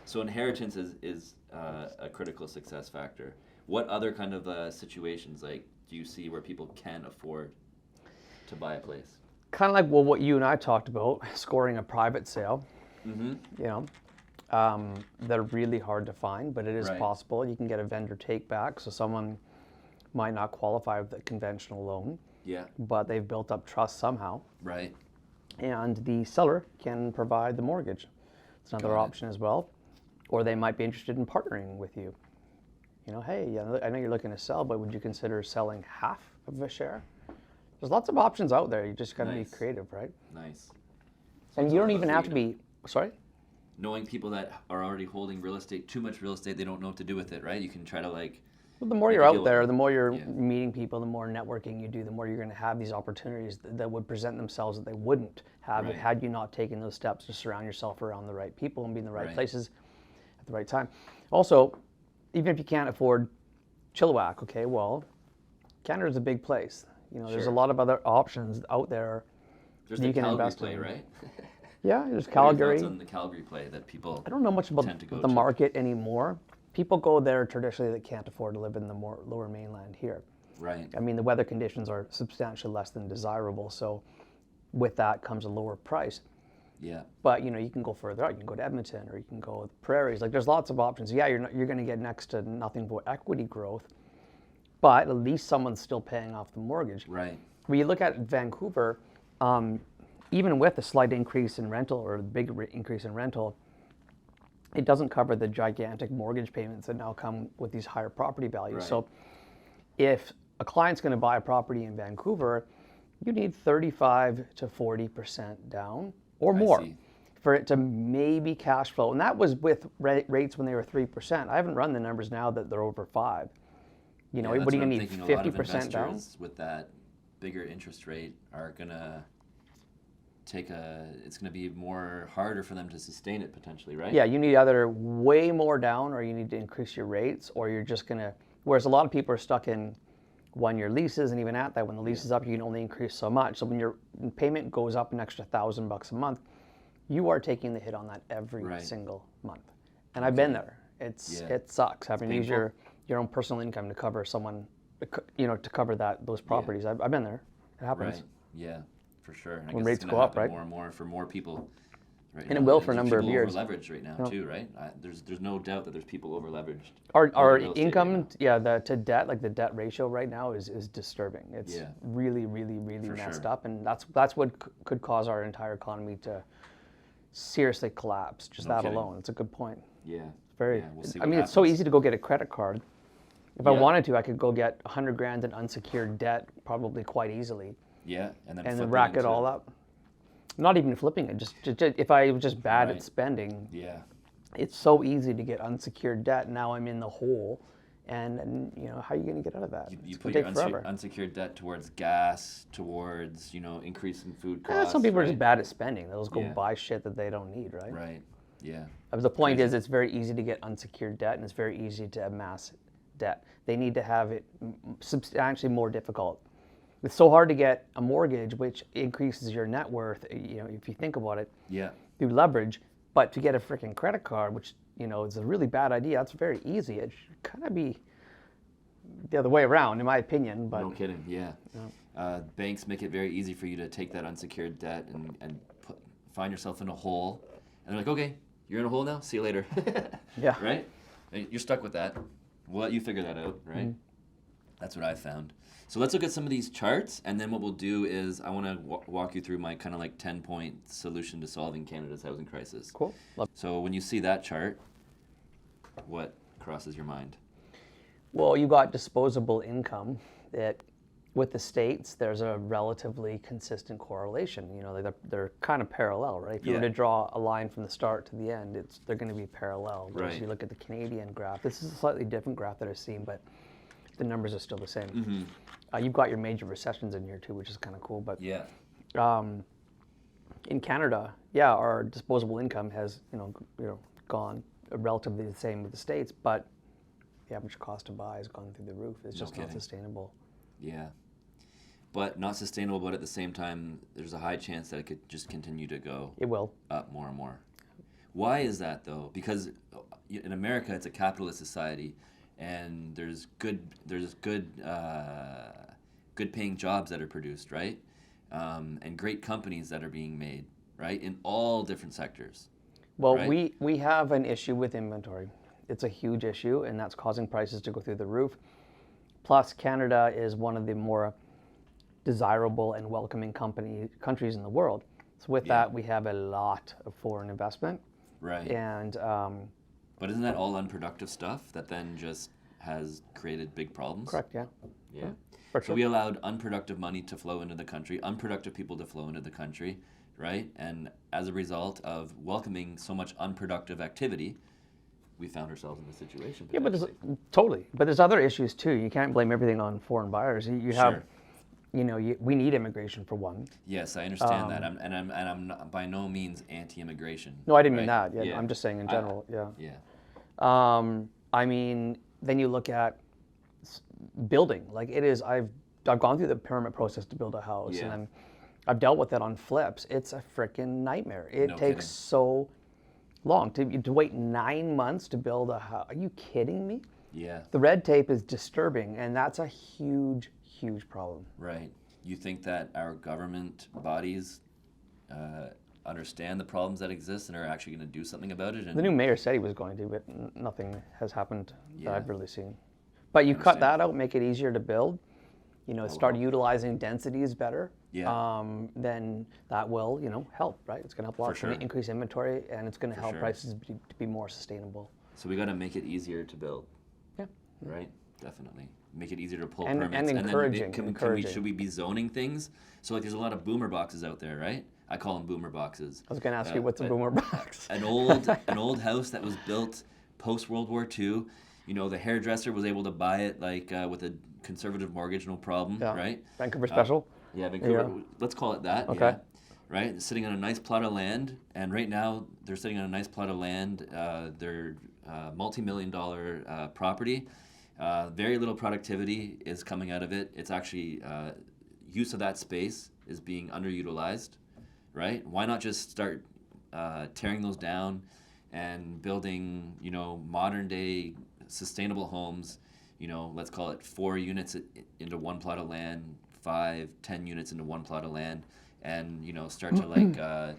So inheritance is a critical success factor. What other kind of situations like do you see where people can afford to buy a place? Kind of like what you and I talked about, scoring a private sale. Mm-hmm. You know, they're really hard to find, but it is Right. possible. You can get a vendor take back, so someone might not qualify with a conventional loan, Yeah. but they've built up trust somehow, Right. and the seller can provide the mortgage. It's another Got it. option as well. Or they might be interested in partnering with you. You know, hey, I know you're looking to sell, but would you consider selling half of a share? There's lots of options out there. You just got to Nice. be creative, right? Nice. So And it's you all don't about even have to freedom. be, sorry? Knowing people that are already holding real estate, too much real estate, they don't know what to do with it, right? You can try to like. Well, the more Make you're a deal out with there, them. the more you're Yeah. meeting people, the more networking you do, the more you're going to have these opportunities that would present themselves that they wouldn't have Right. had you not taken those steps to surround yourself around the right people and be in the right Right. places at the right time. Also, even if you can't afford Chilliwack, okay, well, Canada's a big place. You know, there's a Sure. lot of other options out there. There's You the can Calgary invest play, in. right? Yeah, there's What are your Calgary. thoughts on the Calgary play that people? I don't know much about tend to go the to? market anymore. People go there traditionally that can't afford to live in the more lower mainland here. Right. I mean, the weather conditions are substantially less than desirable, so with that comes a lower price. Yeah. But you know, you can go further out. You can go to Edmonton, or you can go to the prairies. Like, there's lots of options. Yeah, you're going to get next to nothing but equity growth, but at least someone's still paying off the mortgage. Right. When you look at Vancouver, even with a slight increase in rental or a big increase in rental, it doesn't cover the gigantic mortgage payments that now come with these higher property values. Right. So if a client's going to buy a property in Vancouver, you need 35 to 40% down or I more see. for it to maybe cash flow. And that was with rates when they were 3%. I haven't run the numbers now that they're over 5. You know, Yeah, what are you that's going to I'm need, thinking. A lot of 50% down? investors with that bigger interest rate are gonna it's gonna be more harder for them to sustain it potentially, right? Yeah, you need either way more down or you need to increase your rates, or you're just going to, whereas a lot of people are stuck in 1-year leases, and even at that, when the lease is up, you can only increase so much. So when your payment goes up an extra $1,000 a month, you are taking the hit on that every Right. single month. And I've been there. It sucks having to use painful. your own personal income to cover to cover those properties. I've been there. It happens. Right. Yeah, for sure. And I When guess rates it's go gonna up, happen right? more and more for more people. Right And it now. will for a number of people years. Over leveraged right now too, right? There's no doubt that there's people over leveraged. Our real estate income, right now. to debt, like the debt ratio right now is disturbing. It's Yeah. really, really, really For messed sure. up, and that's what could cause our entire economy to seriously collapse. Just No that kidding. alone. It's a good point. Yeah. Very. Yeah, we'll see I what mean, it's so happens. easy to go get a credit card. If I Yeah. wanted to, I could go get $100,000 in unsecured debt probably quite easily, Yeah, and then and flip then rack it into- all up. Not even flipping it. Just if I was just bad Right. at spending, Yeah. it's so easy to get unsecured debt. Now I'm in the hole, and you know, how are you going to get out of that? You It's put going your to take forever. unsecured debt towards gas, towards increase in food Yeah, costs. some people are right? just bad at spending. They'll just go Yeah. buy shit that they don't need, right? Right. Yeah. But the point Crazy. is, it's very easy to get unsecured debt, and it's very easy to amass debt. They need to have it substantially more difficult. It's so hard to get a mortgage, which increases your net worth. You know, if you think about it, Yeah. through leverage. But to get a freaking credit card, which is a really bad idea. That's very easy. It should kind of be the other way around, in my opinion. But No kidding. Yeah. Banks make it very easy for you to take that unsecured debt and find yourself in a hole, and they're like, okay, you're in a hole now. See you later. Yeah. Right. And you're stuck with that. We'll let you figure that out. Right. Mm-hmm. That's what I found. So let's look at some of these charts, and then what we'll do is I want to walk you through my kind of like 10-point solution to solving Canada's housing crisis. Cool. Love. So when you see that chart, what crosses your mind? Well, you got disposable income that with the States, there's a relatively consistent correlation. You know, they're kind of parallel, right? If you were to draw a line from the start to the end, they're going to be parallel. Whereas Right. you look at the Canadian graph, this is a slightly different graph that I've seen, but the numbers are still the same. You've got your major recessions in here too, which is kind of cool. But Yeah. in Canada, yeah, our disposable income has gone relatively the same with the States, but the average cost to buy has gone through the roof. It's just not sustainable. Yeah. But not sustainable, but at the same time, there's a high chance that it could just continue to go It will. up more and more. Why is that, though? Because in America, it's a capitalist society, and there's good paying jobs that are produced, right? And great companies that are being made, right? In all different sectors. Well, right? we have an issue with inventory. It's a huge issue, and that's causing prices to go through the roof. Plus, Canada is one of the more desirable and welcoming countries in the world. So with that, we have a lot of foreign investment. Right. And but isn't that all unproductive stuff that then just has created big problems? correct, yeah. Yeah. For So sure. we allowed unproductive money to flow into the country, unproductive people to flow into the country, right? And as a result of welcoming so much unproductive activity, we found ourselves in this situation. Yeah, but potentially. totally. But there's other issues too. You can't blame everything on foreign buyers. You have, Sure. we need immigration for one. Yes, I understand that. I'm not, by no means anti-immigration. No, I didn't mean right? that. Yeah, I'm just saying in general. Yeah. Yeah. I mean, then you look at building. Like it is, I've gone through the permit process to build a house, Yeah. and I've dealt with it on flips. It's a freaking nightmare. It No takes kidding. so long to wait 9 months to build a house. Are you kidding me? Yeah. The red tape is disturbing, and that's a huge, huge problem. Right. You think that our government bodies understand the problems that exist and are actually going to do something about it? And The new mayor said he was going to, but nothing has happened Yeah. that I've really seen. But you cut understand. that out, make it easier to build. Start utilizing densities better. Yeah. Then that will, help, right? It's going to help a lot. For It's going sure. to increase inventory, and it's going to help sure. prices to be more sustainable. So we got to make it easier to build. Yeah. Right. Definitely. Make it easier to pull And permits. encouraging, encouraging. Should we be zoning things? So like, there's a lot of boomer boxes out there, right? I call them boomer boxes. I was going to ask you what's a boomer box. An old house that was built post World War II. The hairdresser was able to buy it with a conservative mortgage, no problem, Yeah. right? Vancouver special. Yeah, Vancouver. Yeah. Let's call it that. Okay. Yeah. Right, sitting on a nice plot of land, and right now they're sitting on a nice plot of land. They're multi-million-dollar property. Very little productivity is coming out of it. It's actually use of that space is being underutilized. Right? Why not just start tearing those down and building, modern day sustainable homes? Let's call it 4 units into one plot of land, 5, 10 units into one plot of land, and start to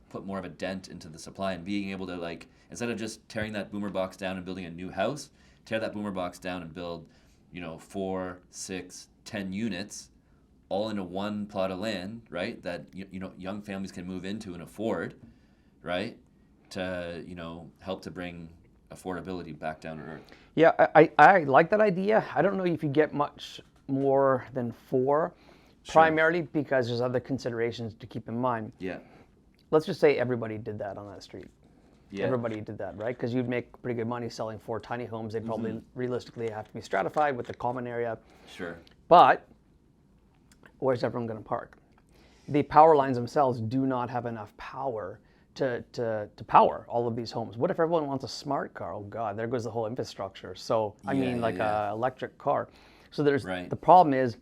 put more of a dent into the supply, and being able to instead of just tearing that boomer box down and building a new house, tear that boomer box down and build 4, 6, 10 units all into one plot of land, right? That young families can move into and afford, right? To help to bring affordability back down to earth. Yeah, I like that idea. I don't know if you get much more than 4, primarily because there's other considerations to keep in mind. Yeah. Let's just say everybody did that on that street. Yeah. Everybody did that, right? Because you'd make pretty good money selling 4 tiny homes. They'd probably realistically have to be stratified with the common area. Sure. But where's everyone going to park? The power lines themselves do not have enough power to power all of these homes. What if everyone wants a smart car? Oh God, there goes the whole infrastructure. So I mean, like a electric car. So there's the problem is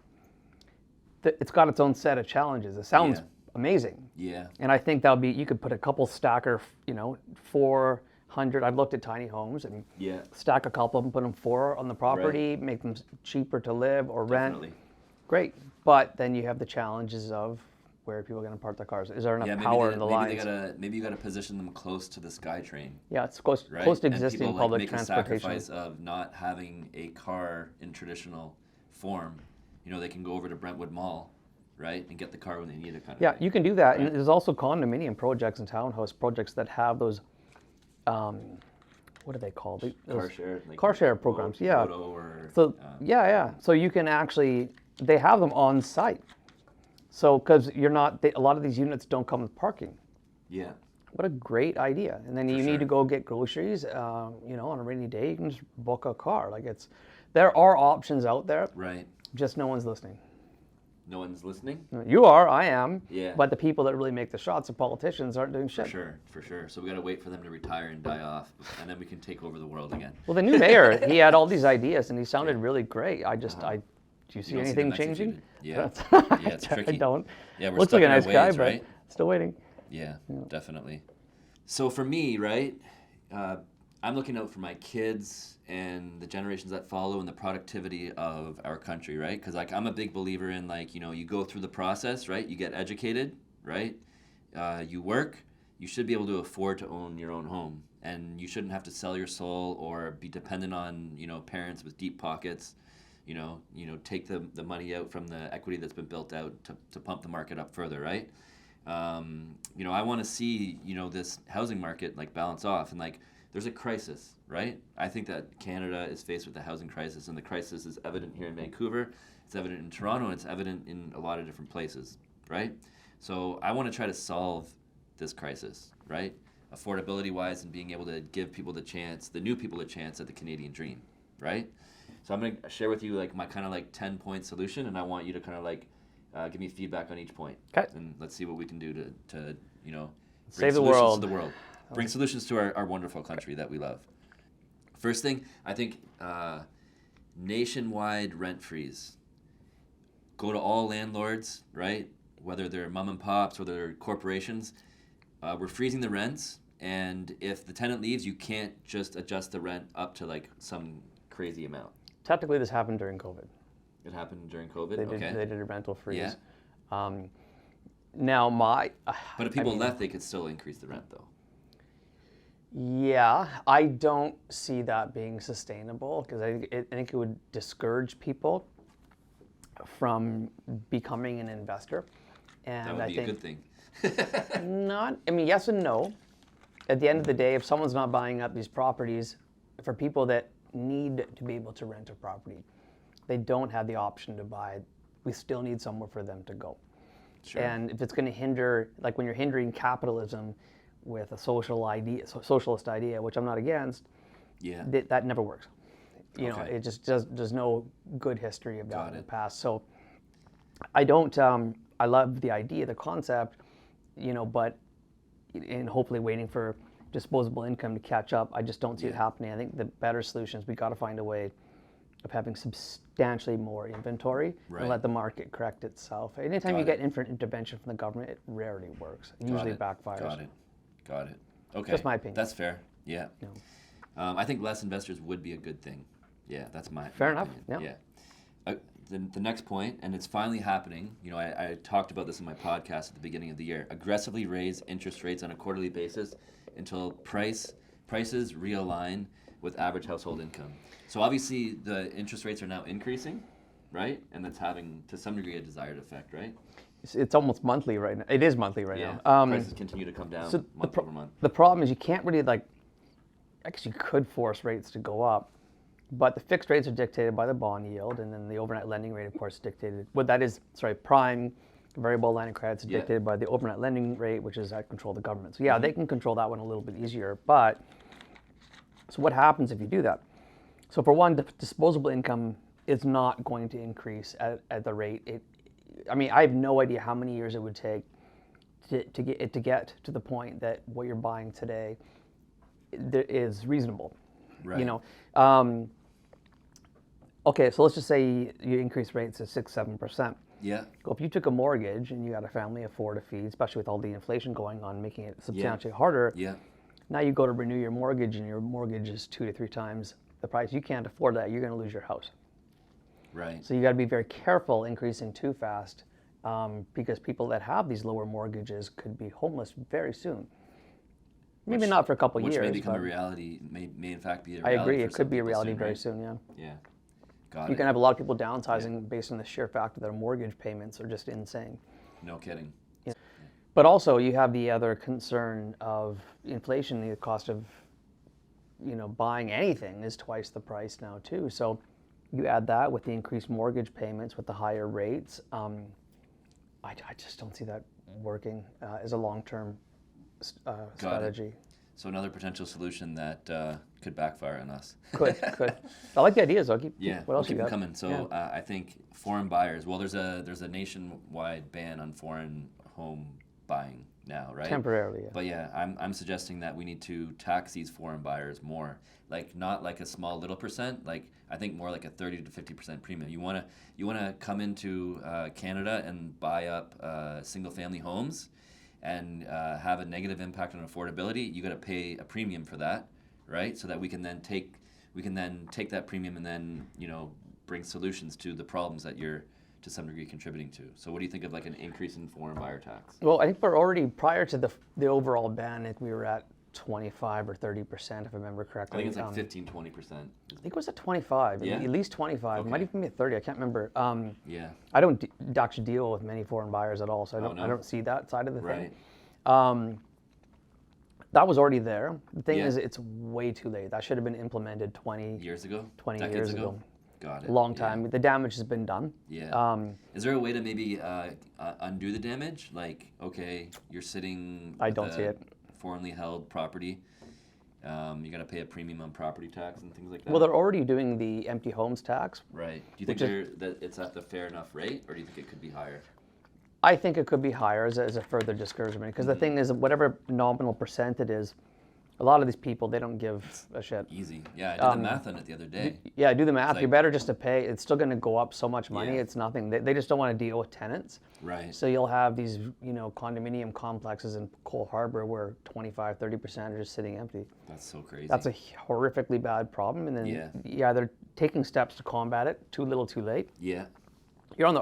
that it's got its own set of challenges. It sounds amazing. Yeah. And I think that'll be, you could put a couple stacker, 400. I've looked at tiny homes and stack a couple of them, put them 4 on the property, make them cheaper to live or rent. Great. But then you have the challenges of where are people going to park their cars? Is there enough power in the lines? Maybe you got to position them close to the SkyTrain. Yeah, it's close to existing and people, public make transportation. a sacrifice of not having a car in traditional form. They can go over to Brentwood Mall, right, and get the car when they need it. Kind of Yeah, thing. you can do that. Right. And there's also condominium projects and townhouse projects that have those. What are they called? Car share. Car share programs. Yeah. Or, So So you can actually they have them on site. So, because a lot of these units don't come with parking. Yeah. What a great idea. And then you need to go get groceries, you know, on a rainy day, you can just book a car. Like there are options out there. Right. Just no one's listening. No one's listening? You are, I am. Yeah. But the people that really make the shots, the politicians, aren't doing shit. For sure. So we got to wait for them to retire and die off, and then we can take over the world again. Well, the new mayor, he had all these ideas, and he sounded really great. Do you see anything changing? Yeah. Yeah, it's tricky. I don't. Yeah, we're Looks stuck like a in our nice guy, ways, but right? still waiting. Yeah, definitely. So for me, right, I'm looking out for my kids and the generations that follow and the productivity of our country, right? Because like I'm a big believer in like, you know, you go through the process, right? You get educated, right? You work. You should be able to afford to own your own home, and you shouldn't have to sell your soul or be dependent on, you know, parents with deep pockets. You know, take the money out from the equity that's been built out to pump the market up further, right? You know, I want to see, you know, this housing market like balance off, and like there's a crisis, right? I think that Canada is faced with a housing crisis, and the crisis is evident here in Vancouver, it's evident in Toronto, and it's evident in a lot of different places, right? So I want to try to solve this crisis, right? Affordability wise, and being able to give people the chance, the new people a chance at the Canadian dream, right? So I'm going to share with you like my kind of like 10-point solution, and I want you to kind of like give me feedback on each point. Okay. And let's see what we can do to you know, Save the solutions world. to the world. Bring solutions to our wonderful country that we love. First thing, I think nationwide rent freeze. Go to all landlords, right? Whether they're mom and pops or they're corporations. We're freezing the rents, and if the tenant leaves, you can't just adjust the rent up to like some crazy amount. Technically, this happened during COVID. It happened during COVID? They did a rental freeze. Yeah. Now, But if people left, they could still increase the rent, though. Yeah, I don't see that being sustainable, because I think it would discourage people from becoming an investor. And That would be a good thing. Yes and no. At the end of the day, if someone's not buying up these properties, for people that need to be able to rent a property, they don't have the option to buy. We still need somewhere for them to go. Sure. And if it's going to hinder, like when you're hindering capitalism with a socialist idea, which I'm not against, that never works. You know, it just there's no good history of that in the past. So I don't. I love the idea, the concept, you know, but and hopefully waiting for disposable income to catch up. I just don't see it happening. I think the better solution is we got to find a way of having substantially more inventory and let the market correct itself. Anytime you get intervention from the government, it rarely works. It usually backfires. Got it. Okay. That's my opinion. That's fair. Yeah. I think less investors would be a good thing. Yeah, that's my fair enough. Opinion. Yeah. The next point, and it's finally happening. You know, I talked about this in my podcast at the beginning of the year. Aggressively raise interest rates on a quarterly basis until prices realign with average household income. So obviously the interest rates are now increasing, right? And that's having to some degree a desired effect, right? It's almost monthly right now. It is monthly right now. Prices continue to come down month over month. The problem is you can't really actually you could force rates to go up, but the fixed rates are dictated by the bond yield, and then the overnight lending rate, of course, is dictated. Prime variable line of credit is dictated by the overnight lending rate, which is at control of the government. So they can control that one a little bit easier. But so what happens if you do that? So for one, the disposable income is not going to increase at the rate. I have no idea how many years it would take to get to the point that what you're buying today is reasonable. Right. You know. Okay, so let's just say you increase rates to 6-7%. Yeah. Well, if you took a mortgage and you got a family of 4 to feed, especially with all the inflation going on, making it substantially harder. Yeah. Now you go to renew your mortgage, and your mortgage is 2 to 3 times the price. You can't afford that. You're going to lose your house. Right. So you got to be very careful increasing too fast, because people that have these lower mortgages could be homeless very soon. Maybe not for a couple years. Which may become a reality. May in fact be a I reality. agree. It could be a reality very soon. Yeah. Yeah. Got You can have a lot of people downsizing based on the sheer fact that their mortgage payments are just insane. No kidding. Yeah. But also you have the other concern of inflation. The cost of, buying anything is twice the price now too. So You add that with the increased mortgage payments, with the higher rates. I just don't see that working as a long-term strategy. So another potential solution that could backfire on us. Could. I like the ideas. I'll keep. Yeah, What else keep you them got? coming. So I think foreign buyers. Well, there's a nationwide ban on foreign home buying now, right? Temporarily, yeah. But yeah, I'm suggesting that we need to tax these foreign buyers more. Like not like a small little percent. Like I think more like a 30 to 50% premium. You wanna come into Canada and buy up single family homes and have a negative impact on affordability. You got to pay a premium for that, right? So that we can then take that premium and then bring solutions to the problems that you're to some degree contributing to. So what do you think of like an increase in foreign buyer tax? Well, I think we're already prior to the overall ban. I think we were at 25 or 30%, if I remember correctly. I think it's like 15, 20%. I think it was at 25. Yeah? At least 25. Okay. It might even be at 30. I can't remember. Yeah. I don't actually deal with many foreign buyers at all, so no? I don't see that side of the Right. thing. That was already there. The thing Yeah. is, it's way too late. That should have been implemented 20 Years ago? 20 Decades years ago. Got it. A long time. The damage has been done. Yeah. Is there a way to maybe undo the damage? Like, okay, you're sitting I with don't see a it. foreignly held property. You got to pay a premium on property tax and things like that. Well, they're already doing the empty homes tax. Right. Do you think that it's at the fair enough rate, or do you think it could be higher? I think it could be higher as a further discouragement, because the thing is, whatever nominal percent it is, a lot of these people, they don't give a shit. Easy. Yeah, I did the math on it the other day. Yeah, do the math. like- You're better just to pay. It's still going to go up so much money. Yeah. It's nothing. They just don't want to deal with tenants. Right. So you'll have these, condominium complexes in Cole Harbour where 25, 30% are just sitting empty. That's so crazy. That's a horrifically bad problem. And then they're taking steps to combat it. Too little, too late. Yeah.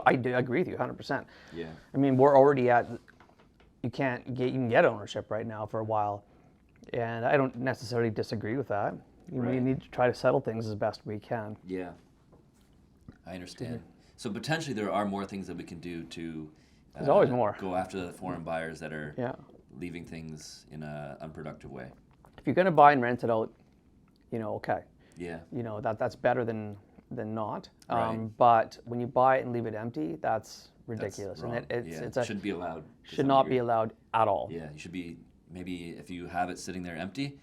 I do agree with you 100%. Yeah. I mean, we're already at, you can get ownership right now for a while. And I don't necessarily disagree with that. We need to try to settle things as best we can. Yeah. I understand. So potentially there are more things that we can do to There's always more. Go after the foreign buyers that are Yeah. leaving things in an unproductive way. If you're going to buy and rent it out, okay. Yeah. That's better than not. Right. But when you buy it and leave it empty, that's ridiculous. That's wrong. And it shouldn't be allowed. to should some not degree. be allowed at all. Yeah, you should be, maybe if you have it sitting there empty,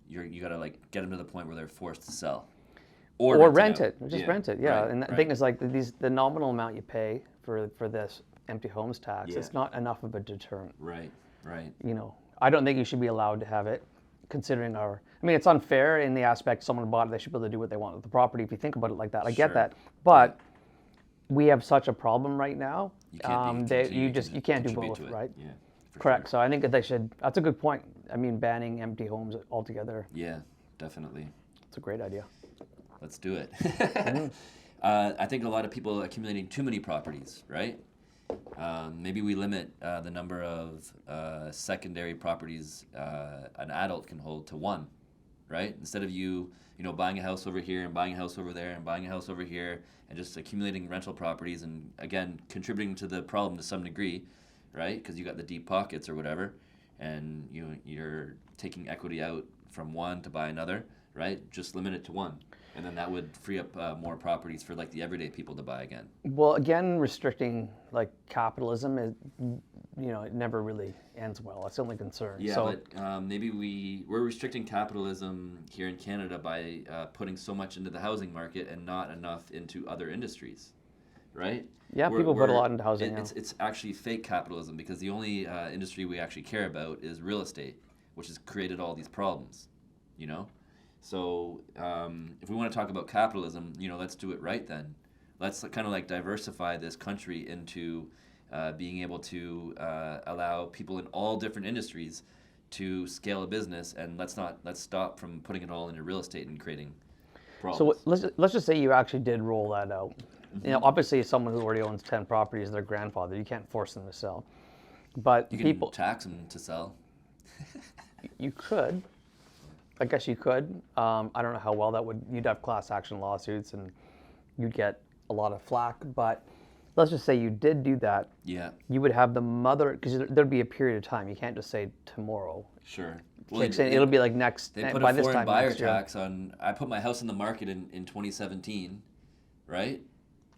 you got to like get them to the point where they're forced to sell. Or rent out. it. Just rent it, yeah. Right, And the right. thing is, like, the nominal amount you pay for this empty homes tax, Yeah. it's not enough of a deterrent. Right. I don't think you should be allowed to have it, considering it's unfair in the aspect someone bought it, they should be able to do what they want with the property if you think about it like that. I get Sure. that. But we have such a problem right now. You can't You can't do contribute both, to it. right? Yeah. For Correct. sure. So I think that they should, that's a good point. Banning empty homes altogether, Yeah, definitely. it's a great idea. Let's do it. I think a lot of people are accumulating too many properties, right? Maybe we limit the number of secondary properties an adult can hold to one, right? Instead of you buying a house over here and buying a house over there and buying a house over here and just accumulating rental properties and again contributing to the problem to some degree, right? Because you got the deep pockets or whatever, and you're taking equity out from one to buy another, right? Just limit it to one. And then that would free up more properties for like the everyday people to buy again. Well, again, restricting like capitalism is, it never really ends well. That's the only concern. Yeah, So but maybe we're restricting capitalism here in Canada by putting so much into the housing market and not enough into other industries, right? yeah, people put a lot into housing. Yeah. It's actually fake capitalism because the only industry we actually care about is real estate, which has created all these problems, So if we want to talk about capitalism, let's do it right then. Let's kind of like diversify this country into being able to allow people in all different industries to scale a business, and let's stop from putting it all into real estate and creating problems. So let's just say you actually did roll that out. Obviously, someone who already owns 10 properties, their grandfather, you can't force them to sell. But you can tax them to sell. You could. I guess you could. I don't know how well that would. You'd have class action lawsuits and you'd get a lot of flack. But let's just say you did do that. Yeah. You would have the mother, because there'd be a period of time. You can't just say tomorrow. Sure. It'll be like next. They put by a this foreign time buyer next year. tax on. I put my house in the market in 2017, right?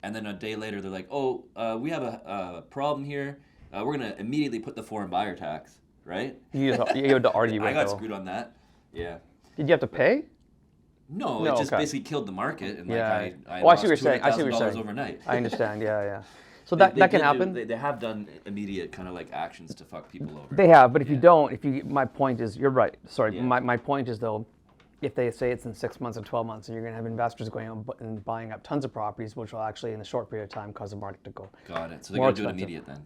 And then a day later, they're like, oh, we have a problem here. We're going to immediately put the foreign buyer tax, right? You had to argue with I got though. screwed on that. Yeah. Did you have to pay? No, No, it just okay. basically killed the market, and Yeah. like I Oh, I see lost what you're saying. I see what you're $200,000 saying. overnight. I understand. Yeah. So that can did happen. They have done immediate kind of like actions to fuck people over. They have, but if you don't, my point is, you're right. Sorry, Yeah. my point is though, if they say it's in 6 months and 12 months, and you're going to have investors going out and buying up tons of properties, which will actually in a short period of time cause the market to go. Got it. So they're More going to do it expensive.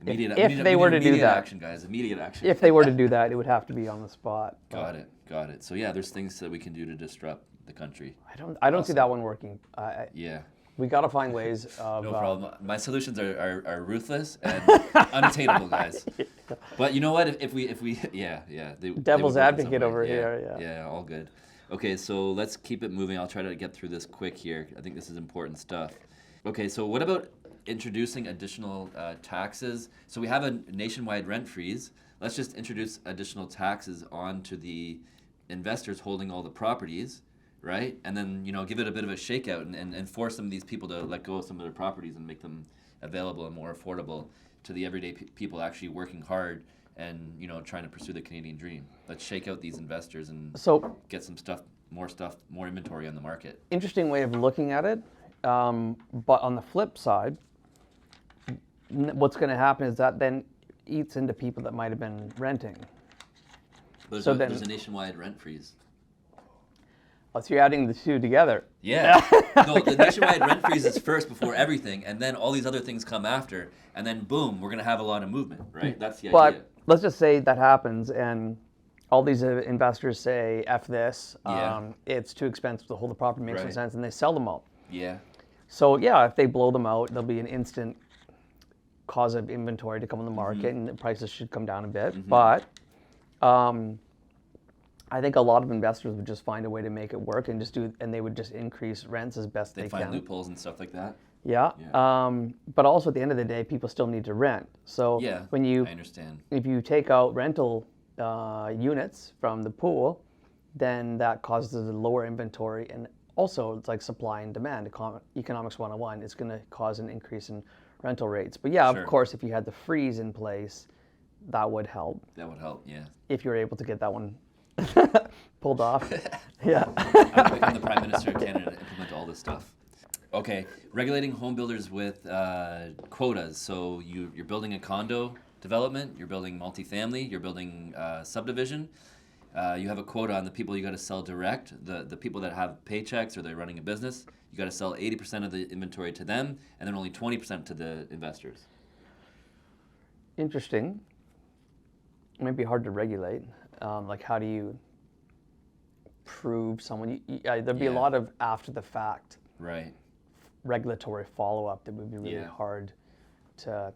immediate then. If they were to do that, action, guys. Immediate action. If they were to do that, it would have to be on the spot. Got it. So yeah, there's things that we can do to disrupt the country. I don't see that one working. Yeah. We got to find ways of. No problem. My solutions are ruthless and unattainable, guys. But you know what? If we yeah. They Devil's would work in advocate some over way. here, Yeah, all good. Okay, so let's keep it moving. I'll try to get through this quick here. I think this is important stuff. Okay, so what about introducing additional taxes? So we have a nationwide rent freeze. Let's just introduce additional taxes onto the investors holding all the properties, right? And then, give it a bit of a shakeout and force some of these people to let go of some of their properties and make them available and more affordable to the everyday people actually working hard and, trying to pursue the Canadian dream. Let's shake out these investors and get some more inventory on the market. Interesting way of looking at it. But on the flip side, what's going to happen is that then eats into people that might have been renting. There's a nationwide rent freeze. Oh, so you're adding the two together. Yeah. No, the nationwide rent freeze is first before everything, and then all these other things come after, and then boom, we're going to have a lot of movement, right? That's the idea. But let's just say that happens, and all these investors say, F this, it's too expensive to hold the property, makes no sense, and they sell them all. Yeah. So yeah, if they blow them out, there'll be an instant cause of inventory to come on the market, and the prices should come down a bit. But I think a lot of investors would just find a way to make it work and they would just increase rents as best they can. They find loopholes and stuff like that. Yeah. But also at the end of the day, people still need to rent. So I understand. If you take out rental units from the pool, then that causes a lower inventory, and also it's like supply and demand. Economics 101. It's going to cause an increase in rental rates. But yeah, of course, if you had the freeze in place, that would help. That would help. Yeah. If you're able to get that one pulled off. Yeah. I'm the Prime Minister of Canada to implement all this stuff. Okay, regulating home builders with quotas. So you're building a condo development, you're building multifamily, you're building subdivision. You have a quota on the people you got to sell direct. The people that have paychecks or they're running a business, you got to sell 80% of the inventory to them, and then only 20% to the investors. Interesting. It might be hard to regulate. Like, how do you prove someone? There'd be a lot of after the fact regulatory follow-up that would be really hard to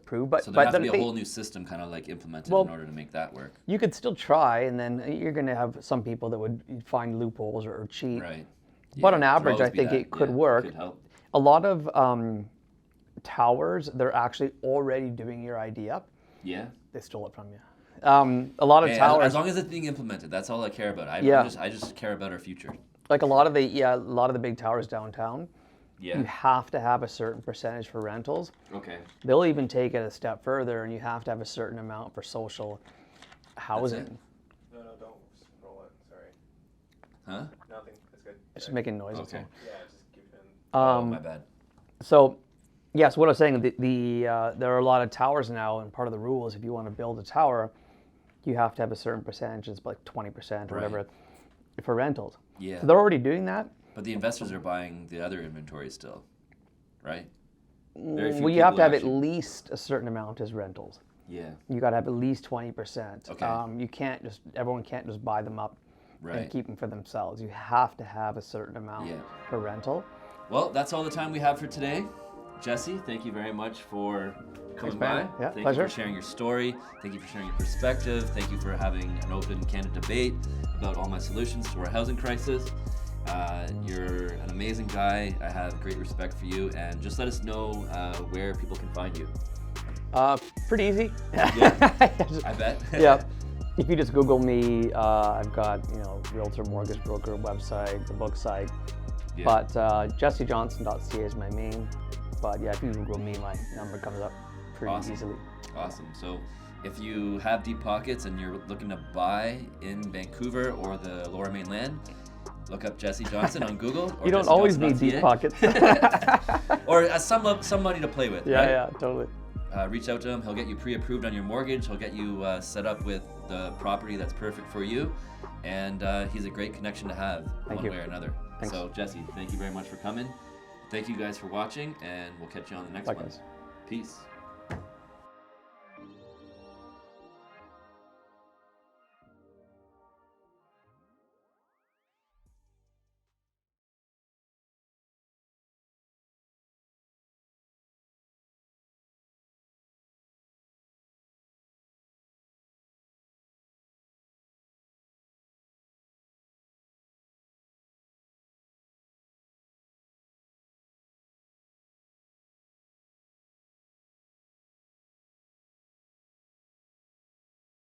prove. But so there has to be a whole new system kind of like implemented in order to make that work. You could still try, and then you're going to have some people that would find loopholes or cheat. Right. Yeah, but on average, I think it could work. Could help. A lot of towers, they're actually already doing your ID up. Yeah. They stole it from you. A lot of towers. As long as it's being implemented, that's all I care about. I just care about our future. Like a lot of the big towers downtown. Yeah. You have to have a certain percentage for rentals. Okay. They'll even take it a step further, and you have to have a certain amount for social housing. No, don't scroll it. Sorry. Huh? Nothing. That's good. It's just making noise. Okay. Yeah, just keep it in. Oh, my bad. So, yes, what I was saying, there are a lot of towers now, and part of the rule is if you want to build a tower, you have to have a certain percentage, it's like 20% or whatever, for rentals. Yeah. So they're already doing that. But the investors are buying the other inventory still, right? Well, you have to have at least a certain amount as rentals. Yeah. You got to have at least 20%. Okay. Everyone can't just buy them up Right. and keep them for themselves. You have to have a certain amount for rental. Well, that's all the time we have for today. Jessi, thank you very much for coming by. Yeah, thank pleasure. you for sharing your story. Thank you for sharing your perspective. Thank you for having an open, candid debate about all my solutions to our housing crisis. You're an amazing guy. I have great respect for you. And just let us know where people can find you. Pretty easy. Yeah, I bet. Yeah. If you just Google me, I've got, realtor, mortgage broker, website, the book site. Yeah. But jessijohnson.ca is my main. But yeah, if you Google me, my number comes up pretty Awesome. easily. Awesome. So if you have deep pockets and you're looking to buy in Vancouver or the Lower Mainland, look up Jessi Johnson on Google. Or You don't Jessi always Johnson need deep pockets. Or some money to play with, Yeah, right? yeah, totally. Reach out to him. He'll get you pre-approved on your mortgage. He'll get you set up with the property that's perfect for you. And he's a great connection to have one way or another. Thanks. So Jessi, thank you very much for coming. Thank you guys for watching, and we'll catch you on the next Likewise. one. Peace.